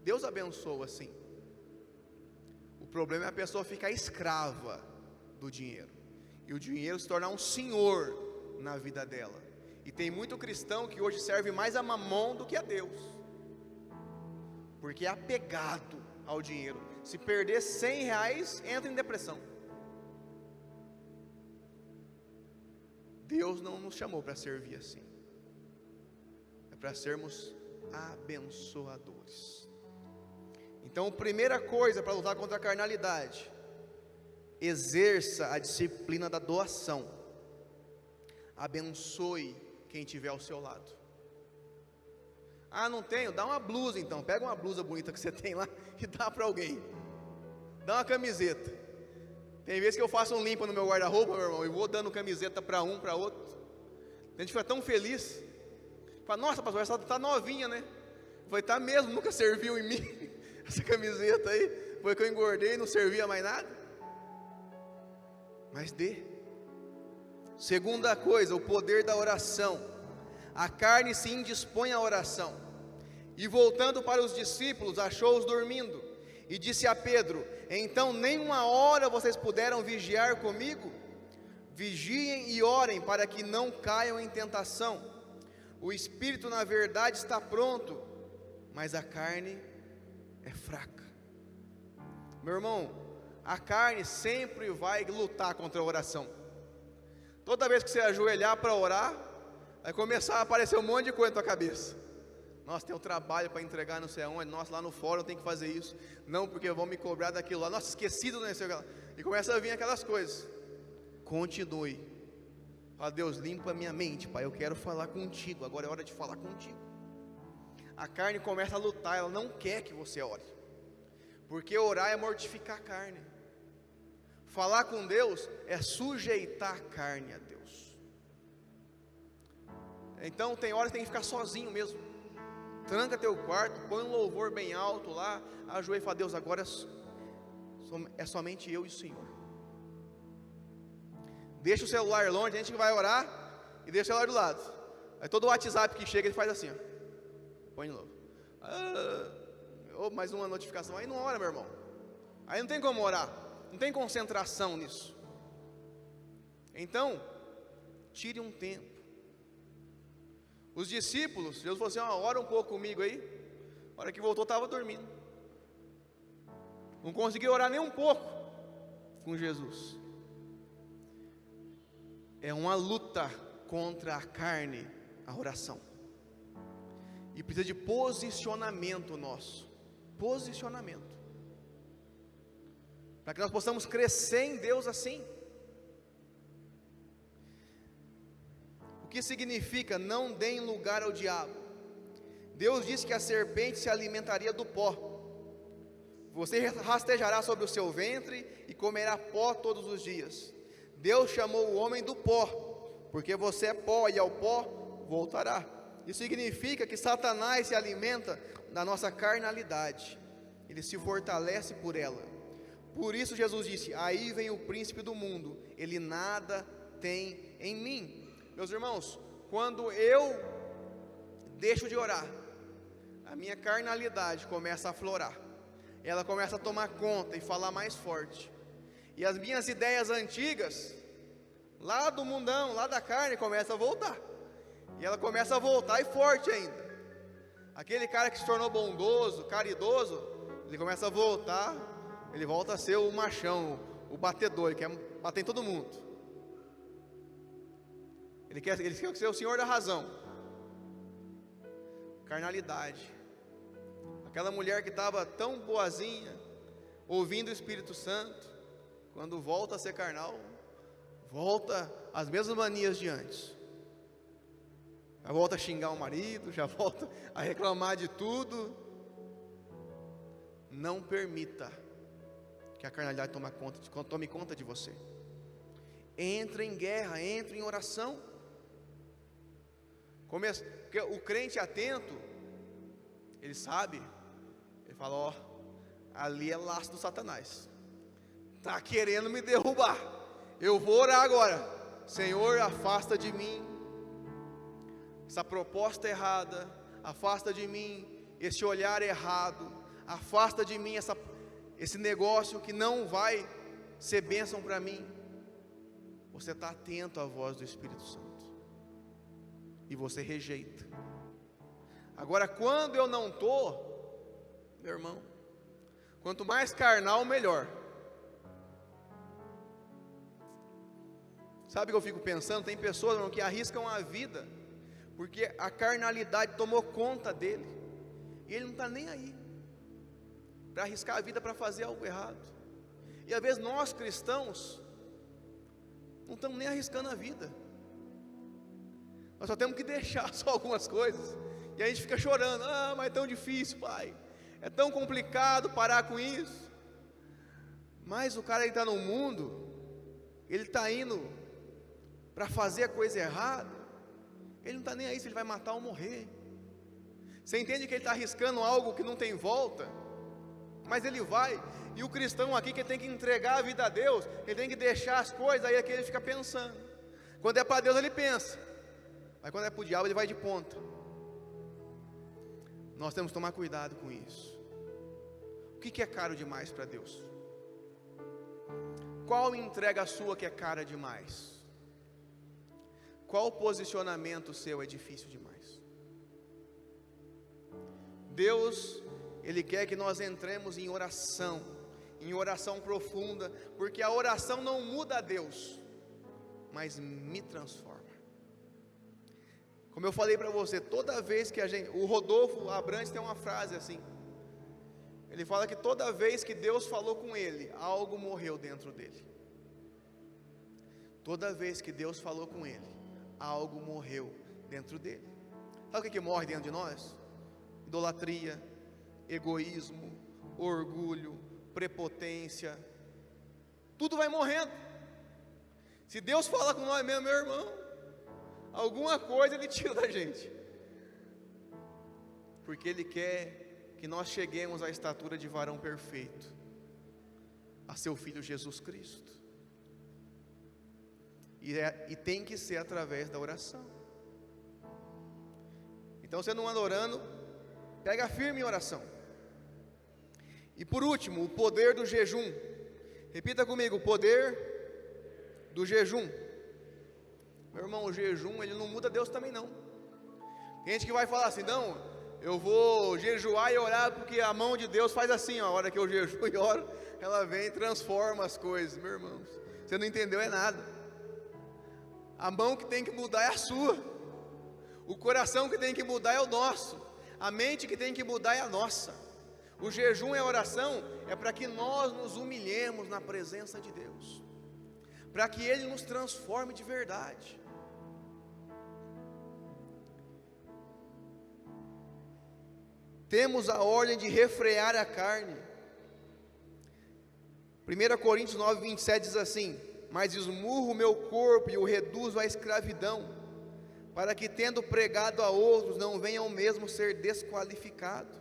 Deus abençoa assim. O problema é a pessoa ficar escrava do dinheiro, e o dinheiro se tornar um senhor na vida dela. E tem muito cristão que hoje serve mais a Mamon do que a Deus, porque é apegado ao dinheiro. Se perder R$100, entra em depressão. Deus não nos chamou para servir assim, é para sermos abençoadores. Então a primeira coisa para lutar contra a carnalidade exerça a disciplina da doação. Abençoe quem estiver ao seu lado. Ah, não tenho? Dá uma blusa então. Pega uma blusa bonita que você tem lá e dá para alguém. Dá uma camiseta. Tem vezes que eu faço um limpa no meu guarda-roupa, meu irmão, e vou dando camiseta para um, para outro. A gente fica tão feliz. Fala, nossa, pastor, essa está novinha, né? Foi, tá mesmo, nunca serviu em mim. Essa camiseta aí, foi que eu engordei, não servia mais nada. Mas dê. Segunda coisa, o poder da oração. A carne se indispõe à oração. E voltando para os discípulos, achou-os dormindo. E disse a Pedro: então nem uma hora vocês puderam vigiar comigo? Vigiem e orem para que não caiam em tentação. O espírito na verdade está pronto, mas a carne é fraca. Meu irmão, a carne sempre vai lutar contra a oração. Toda vez que você ajoelhar para orar, vai começar a aparecer um monte de coisa na tua cabeça. Nossa, tem um trabalho para entregar não sei aonde. Nossa, lá no fórum tem que fazer isso. Não, porque vão me cobrar daquilo lá. Nossa, esquecido, né? E começa a vir aquelas coisas. Continue. Fala, Deus, limpa minha mente, Pai. Eu quero falar contigo. Agora é hora de falar contigo. A carne começa a lutar. Ela não quer que você ore. Porque orar é mortificar a carne. Falar com Deus é sujeitar a carne a Deus. Então tem hora que tem que ficar sozinho mesmo. Tranca teu quarto, põe um louvor bem alto lá, ajoelha e fala, Deus, agora é somente eu e o Senhor. Deixa o celular longe, a gente vai orar e deixa o celular do lado. Aí todo o WhatsApp que chega, ele faz assim, ó. Põe de novo. Mais uma notificação, aí não ora, meu irmão. Aí não tem como orar, não tem concentração nisso. Então, tire um tempo. Os discípulos, Jesus falou assim, ora um pouco comigo aí. A hora que voltou estava dormindo. Não conseguiu orar nem um pouco com Jesus. É uma luta contra a carne, a oração. E precisa de posicionamento nosso. Posicionamento. Para que nós possamos crescer em Deus assim. O que significa não deem lugar ao diabo? Deus disse que a serpente se alimentaria do pó. Você rastejará sobre o seu ventre e comerá pó todos os dias. Deus chamou o homem do pó, porque você é pó e ao pó voltará. Isso significa que Satanás se alimenta da nossa carnalidade. Ele se fortalece por ela. Por isso Jesus disse, aí vem o príncipe do mundo, ele nada tem em mim. Meus irmãos, quando eu deixo de orar, a minha carnalidade começa a aflorar. Ela começa a tomar conta e falar mais forte. E as minhas ideias antigas, lá do mundão, lá da carne, começam a voltar. E ela começa a voltar e forte ainda. Aquele cara que se tornou bondoso, caridoso, ele começa a voltar, ele volta a ser o machão, o batedor, ele quer bater em todo mundo. Ele quer ser o senhor da razão. Carnalidade. Aquela mulher que estava tão boazinha, ouvindo o Espírito Santo, quando volta a ser carnal, volta às mesmas manias de antes. Já volta a xingar o marido, já volta a reclamar de tudo. Não permita que a carnalidade tome conta de você. Entre em guerra, entre em oração. Porque o crente atento, ele sabe, ele fala, ali é laço do Satanás, está querendo me derrubar, eu vou orar agora, Senhor, afasta de mim essa proposta errada, afasta de mim esse olhar errado, afasta de mim esse negócio que não vai ser bênção para mim. Você está atento à voz do Espírito Santo. E você rejeita. Agora, quando eu não estou, meu irmão, quanto mais carnal, melhor. Sabe o que eu fico pensando? Tem pessoas, irmão, que arriscam a vida, porque a carnalidade tomou conta dele, e ele não está nem aí, para arriscar a vida para fazer algo errado. E às vezes nós cristãos não estamos nem arriscando a vida. Nós só temos que deixar só algumas coisas. E a gente fica chorando, mas é tão difícil, pai. É tão complicado parar com isso. Mas o cara que está no mundo, ele está indo para fazer a coisa errada. Ele não está nem aí se ele vai matar ou morrer. Você entende que ele está arriscando algo que não tem volta? Mas ele vai. E o cristão aqui que tem que entregar a vida a Deus, ele tem que deixar as coisas, aí aqui ele fica pensando. Quando é para Deus ele pensa, mas quando é para o diabo ele vai de ponta. Nós temos que tomar cuidado com isso. O que é caro demais para Deus? Qual entrega sua que é cara demais? Qual posicionamento seu é difícil demais? Deus, Ele quer que nós entremos em oração profunda, porque a oração não muda a Deus, mas me transforma. Como eu falei para você, toda vez que o Rodolfo Abrantes tem uma frase assim, ele fala que toda vez que Deus falou com ele, algo morreu dentro dele. Toda vez que Deus falou com ele, algo morreu dentro dele. Sabe o que morre dentro de nós? Idolatria, egoísmo, orgulho, prepotência, tudo vai morrendo. Se Deus fala com nós mesmo, meu irmão, alguma coisa Ele tira da gente, porque Ele quer que nós cheguemos à estatura de varão perfeito, a seu Filho Jesus Cristo, e tem que ser através da oração. Então você não anda orando, pega firme em oração. E por último, o poder do jejum. Repita comigo, o poder do jejum. Meu irmão, o jejum, ele não muda Deus também não. Tem gente que vai falar assim, não, eu vou jejuar e orar porque a mão de Deus faz assim, ó, a hora que eu jejuo e oro, ela vem e transforma as coisas. Meu irmão, você não entendeu é nada. A mão que tem que mudar é a sua. O coração que tem que mudar é o nosso. A mente que tem que mudar é a nossa. O jejum e a oração é para que nós nos humilhemos na presença de Deus, para que Ele nos transforme de verdade. Temos a ordem de refrear a carne. 1 Coríntios 9, 27 diz assim: mas esmurro o meu corpo e o reduzo à escravidão, para que tendo pregado a outros, não venham mesmo ser desqualificado.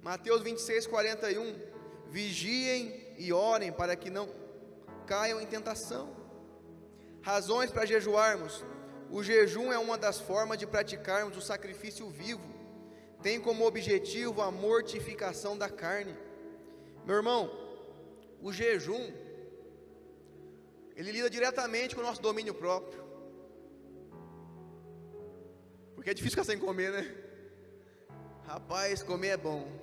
Mateus 26, 41, vigiem e orem para que não caiam em tentação. Razões para jejuarmos. O jejum é uma das formas de praticarmos o sacrifício vivo, tem como objetivo a mortificação da carne. Meu irmão, o jejum, ele lida diretamente com o nosso domínio próprio, porque é difícil ficar sem comer, né? Rapaz, comer é bom.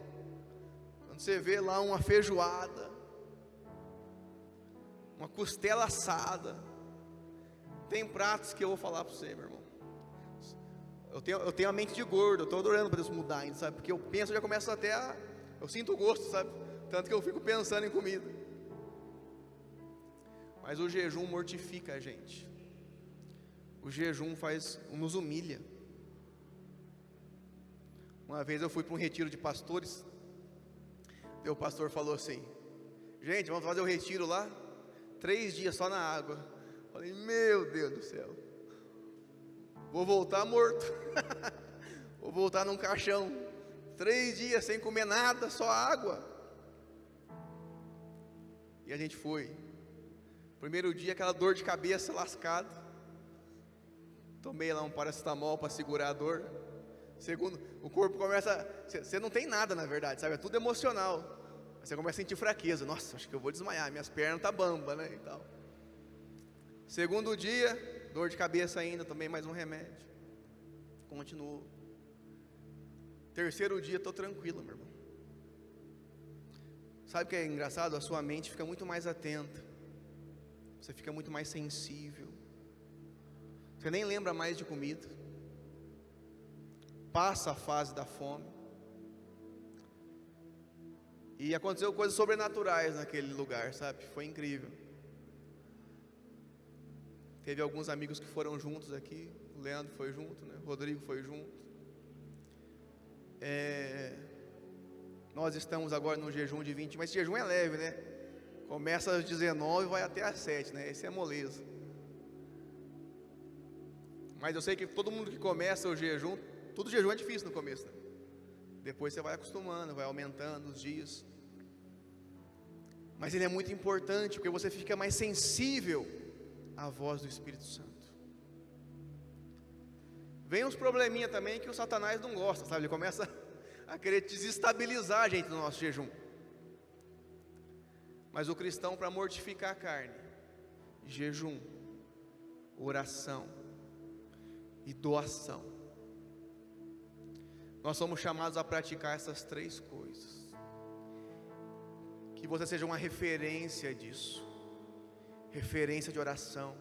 Quando você vê lá uma feijoada, uma costela assada, tem pratos que eu vou falar para você, meu irmão. Eu tenho a mente de gordo, eu estou adorando para Deus mudar ainda, sabe? Porque eu penso, eu já começo até eu sinto o gosto, sabe? Tanto que eu fico pensando em comida. Mas o jejum mortifica a gente. O jejum nos humilha. Uma vez eu fui para um retiro de pastores, e o pastor falou assim: gente, vamos fazer o retiro lá, 3 dias só na água. Falei, meu Deus do céu, vou voltar morto, vou voltar num caixão, 3 dias sem comer nada, só água. E a gente foi. Primeiro dia, aquela dor de cabeça lascada, tomei lá um paracetamol para segurar a dor. Segundo, o corpo começa, você não tem nada na verdade, sabe, é tudo emocional. Você começa a sentir fraqueza, nossa, acho que eu vou desmaiar, minhas pernas estão bamba, né, e tal. Segundo dia, dor de cabeça ainda, tomei mais um remédio, continuo. Terceiro dia, estou tranquilo, meu irmão. Sabe o que é engraçado? A sua mente fica muito mais atenta, você fica muito mais sensível, você nem lembra mais de comida, passa a fase da fome, E aconteceu coisas sobrenaturais naquele lugar, sabe? Foi incrível. Teve alguns amigos que foram juntos aqui. O Leandro foi junto, né? O Rodrigo foi junto. Nós estamos agora no jejum de 20, mas esse jejum é leve, né? Começa às 19 e vai até às 7, né? Esse é moleza. Mas eu sei que todo mundo que começa o jejum, todo jejum é difícil no começo, né? Depois você vai acostumando, vai aumentando os dias. Mas ele é muito importante, porque você fica mais sensível à voz do Espírito Santo. Vem uns probleminha também que o Satanás não gosta, sabe? Ele começa a querer desestabilizar a gente no nosso jejum. Mas o cristão, para mortificar a carne, jejum, oração e doação, nós somos chamados a praticar essas três coisas. Que você seja uma referência disso, referência de oração,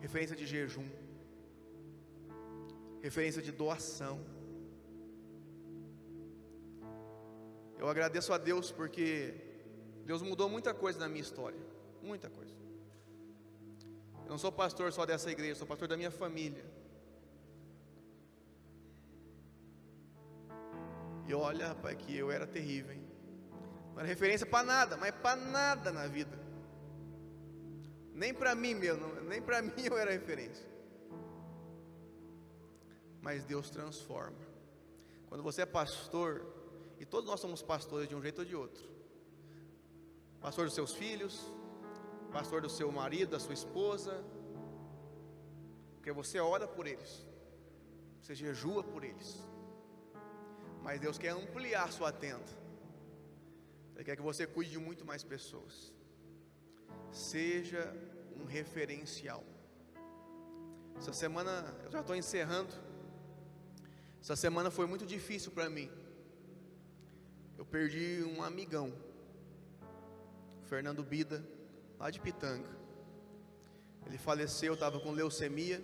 referência de jejum, referência de doação. Eu agradeço a Deus porque Deus mudou muita coisa na minha história, muita coisa. Eu não sou pastor só dessa igreja, sou pastor da minha família. E olha, rapaz, que eu era terrível, hein? Não era referência para nada, mas para nada na vida. Nem para mim mesmo, nem para mim eu era referência. Mas Deus transforma. Quando você é pastor, e todos nós somos pastores de um jeito ou de outro. Pastor dos seus filhos, pastor do seu marido, da sua esposa, porque você ora por eles, você jejua por eles. Mas Deus quer ampliar sua tenda. Ele quer que você cuide de muito mais pessoas. Seja um referencial. Essa semana, eu já estou encerrando. Essa semana foi muito difícil para mim. Eu perdi um amigão, Fernando Bida, lá de Pitanga. Ele faleceu, estava com leucemia.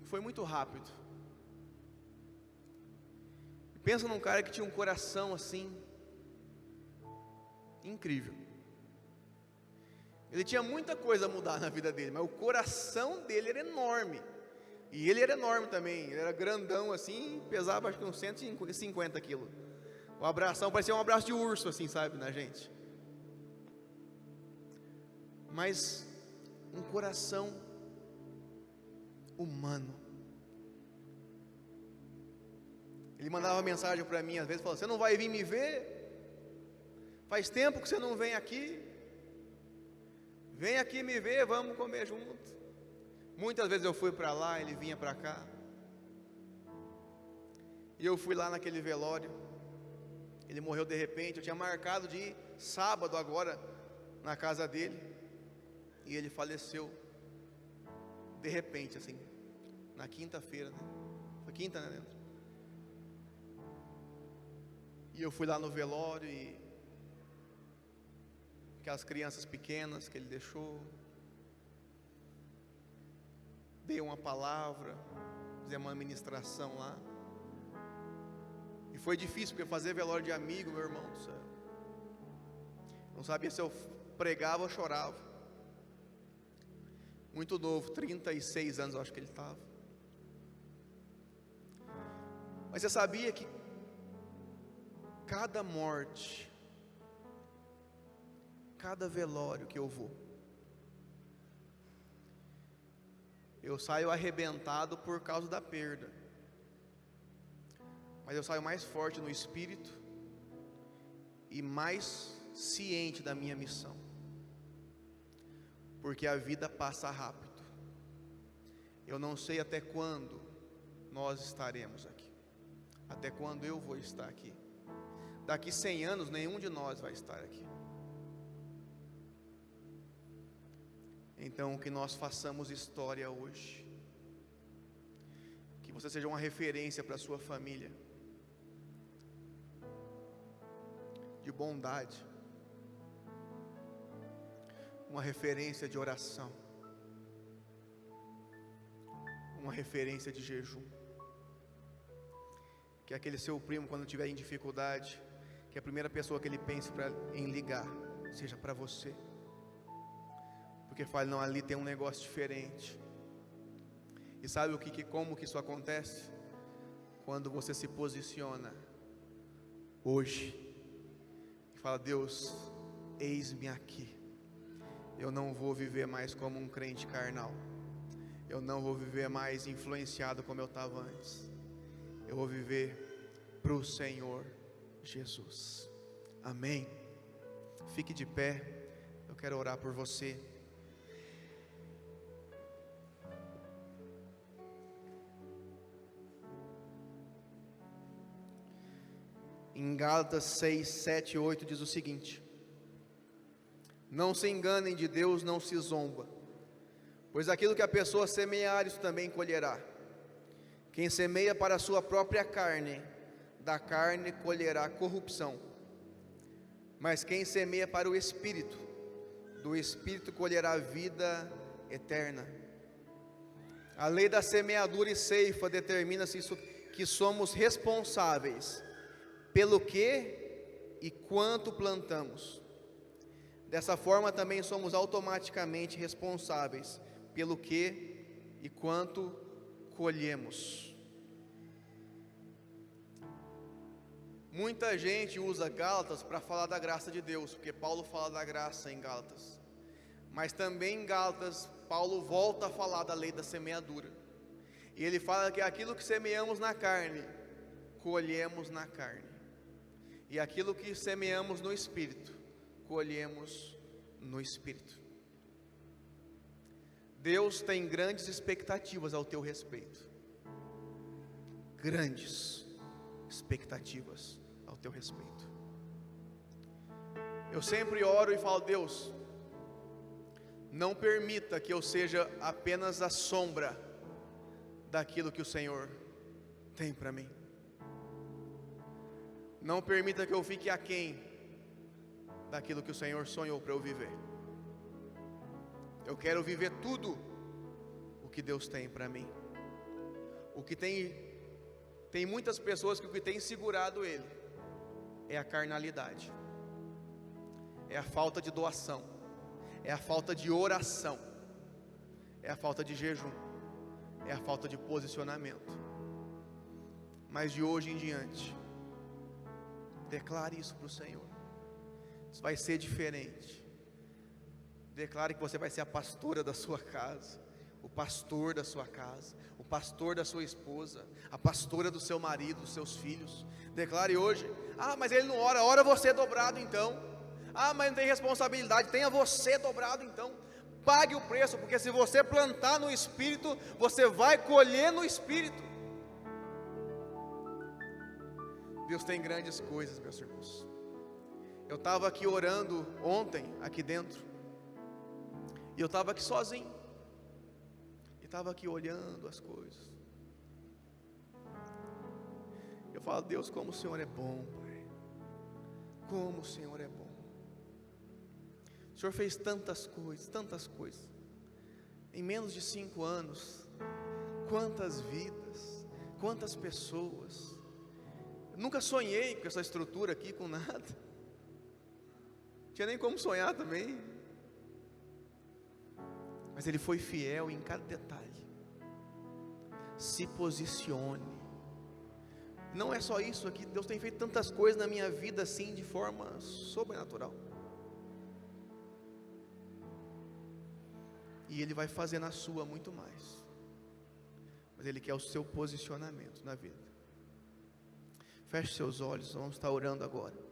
Foi muito rápido. Pensa num cara que tinha um coração assim, incrível. Ele tinha muita coisa a mudar na vida dele, mas o coração dele era enorme. E ele era enorme também, ele era grandão assim, pesava acho que uns 150 quilos. O abração parecia um abraço de urso assim, sabe, na gente. Mas um coração humano. Ele mandava mensagem para mim às vezes, falando: você não vai vir me ver? Faz tempo que você não vem aqui. Vem aqui me ver, vamos comer junto. Muitas vezes eu fui para lá, ele vinha para cá. E eu fui lá naquele velório. Ele morreu de repente. Eu tinha marcado de ir sábado agora na casa dele. E ele faleceu de repente, assim, na quinta-feira, né? Foi quinta, né, Leandro? E eu fui lá no velório e aquelas crianças pequenas que ele deixou, dei uma palavra, fizemos uma ministração lá. E foi difícil, porque fazer velório de amigo, meu irmão do céu, não sabia se eu pregava ou chorava. Muito novo, 36 anos eu acho que ele estava. Mas você sabia que cada morte, cada velório que eu vou, eu saio arrebentado por causa da perda, mas eu saio mais forte no espírito e mais ciente da minha missão, porque a vida passa rápido. Eu não sei até quando nós estaremos aqui, até quando eu vou estar aqui. Daqui 100 anos nenhum de nós vai estar aqui. Então que nós façamos história hoje, que você seja uma referência para a sua família, de bondade, uma referência de oração, uma referência de jejum. Que aquele seu primo, quando estiver em dificuldade, que a primeira pessoa que ele pense em ligar seja para você. Porque fala, não, ali tem um negócio diferente. E sabe como que isso acontece? Quando você se posiciona hoje e fala, Deus, eis-me aqui. Eu não vou viver mais como um crente carnal. Eu não vou viver mais influenciado como eu estava antes. Eu vou viver para o Senhor Jesus. Amém. Fique de pé. Eu quero orar por você. Em Gálatas 6, 7 e 8 diz o seguinte: não se enganem, de Deus não se zomba, pois aquilo que a pessoa semear, isso também colherá. Quem semeia para a sua própria carne, da carne colherá corrupção. Mas quem semeia para o Espírito, do Espírito colherá vida eterna. A lei da semeadura e ceifa determina-se que somos responsáveis pelo que e quanto plantamos. Dessa forma também somos automaticamente responsáveis pelo que e quanto colhemos. Muita gente usa Gálatas para falar da graça de Deus, porque Paulo fala da graça em Gálatas. Mas também em Gálatas, Paulo volta a falar da lei da semeadura. E ele fala que aquilo que semeamos na carne, colhemos na carne. E aquilo que semeamos no Espírito, colhemos no Espírito. Deus tem grandes expectativas ao teu respeito. Grandes expectativas ao teu respeito. Eu sempre oro e falo, Deus, não permita que eu seja apenas a sombra daquilo que o Senhor tem para mim. Não permita que eu fique aquém daquilo que o Senhor sonhou para eu viver. Eu quero viver tudo o que Deus tem para mim. O que tem muitas pessoas que o que tem segurado ele é a carnalidade, é a falta de doação, é a falta de oração, é a falta de jejum, é a falta de posicionamento. Mas de hoje em diante, declare isso para o Senhor. Isso vai ser diferente. Declare que você vai ser a pastora da sua casa, o pastor da sua casa, o pastor da sua esposa, a pastora do seu marido, dos seus filhos. Declare hoje: ah, mas ele não ora, ora você dobrado então. Ah, mas não tem responsabilidade, tenha você dobrado então. Pague o preço, porque se você plantar no Espírito, você vai colher no Espírito. Deus tem grandes coisas, meus irmãos. Eu estava aqui orando ontem, aqui dentro, e eu estava aqui sozinho, e estava aqui olhando as coisas. Eu falo, Deus, como o Senhor é bom, Pai, como o Senhor é bom. O Senhor fez tantas coisas, em menos de 5 anos, quantas vidas, quantas pessoas. Eu nunca sonhei com essa estrutura aqui, com nada, não tinha nem como sonhar também, mas Ele foi fiel em cada detalhe. Se posicione. Não é só isso aqui, Deus tem feito tantas coisas na minha vida assim, de forma sobrenatural, e Ele vai fazer na sua muito mais, mas Ele quer o seu posicionamento na vida. Feche seus olhos, vamos estar orando agora.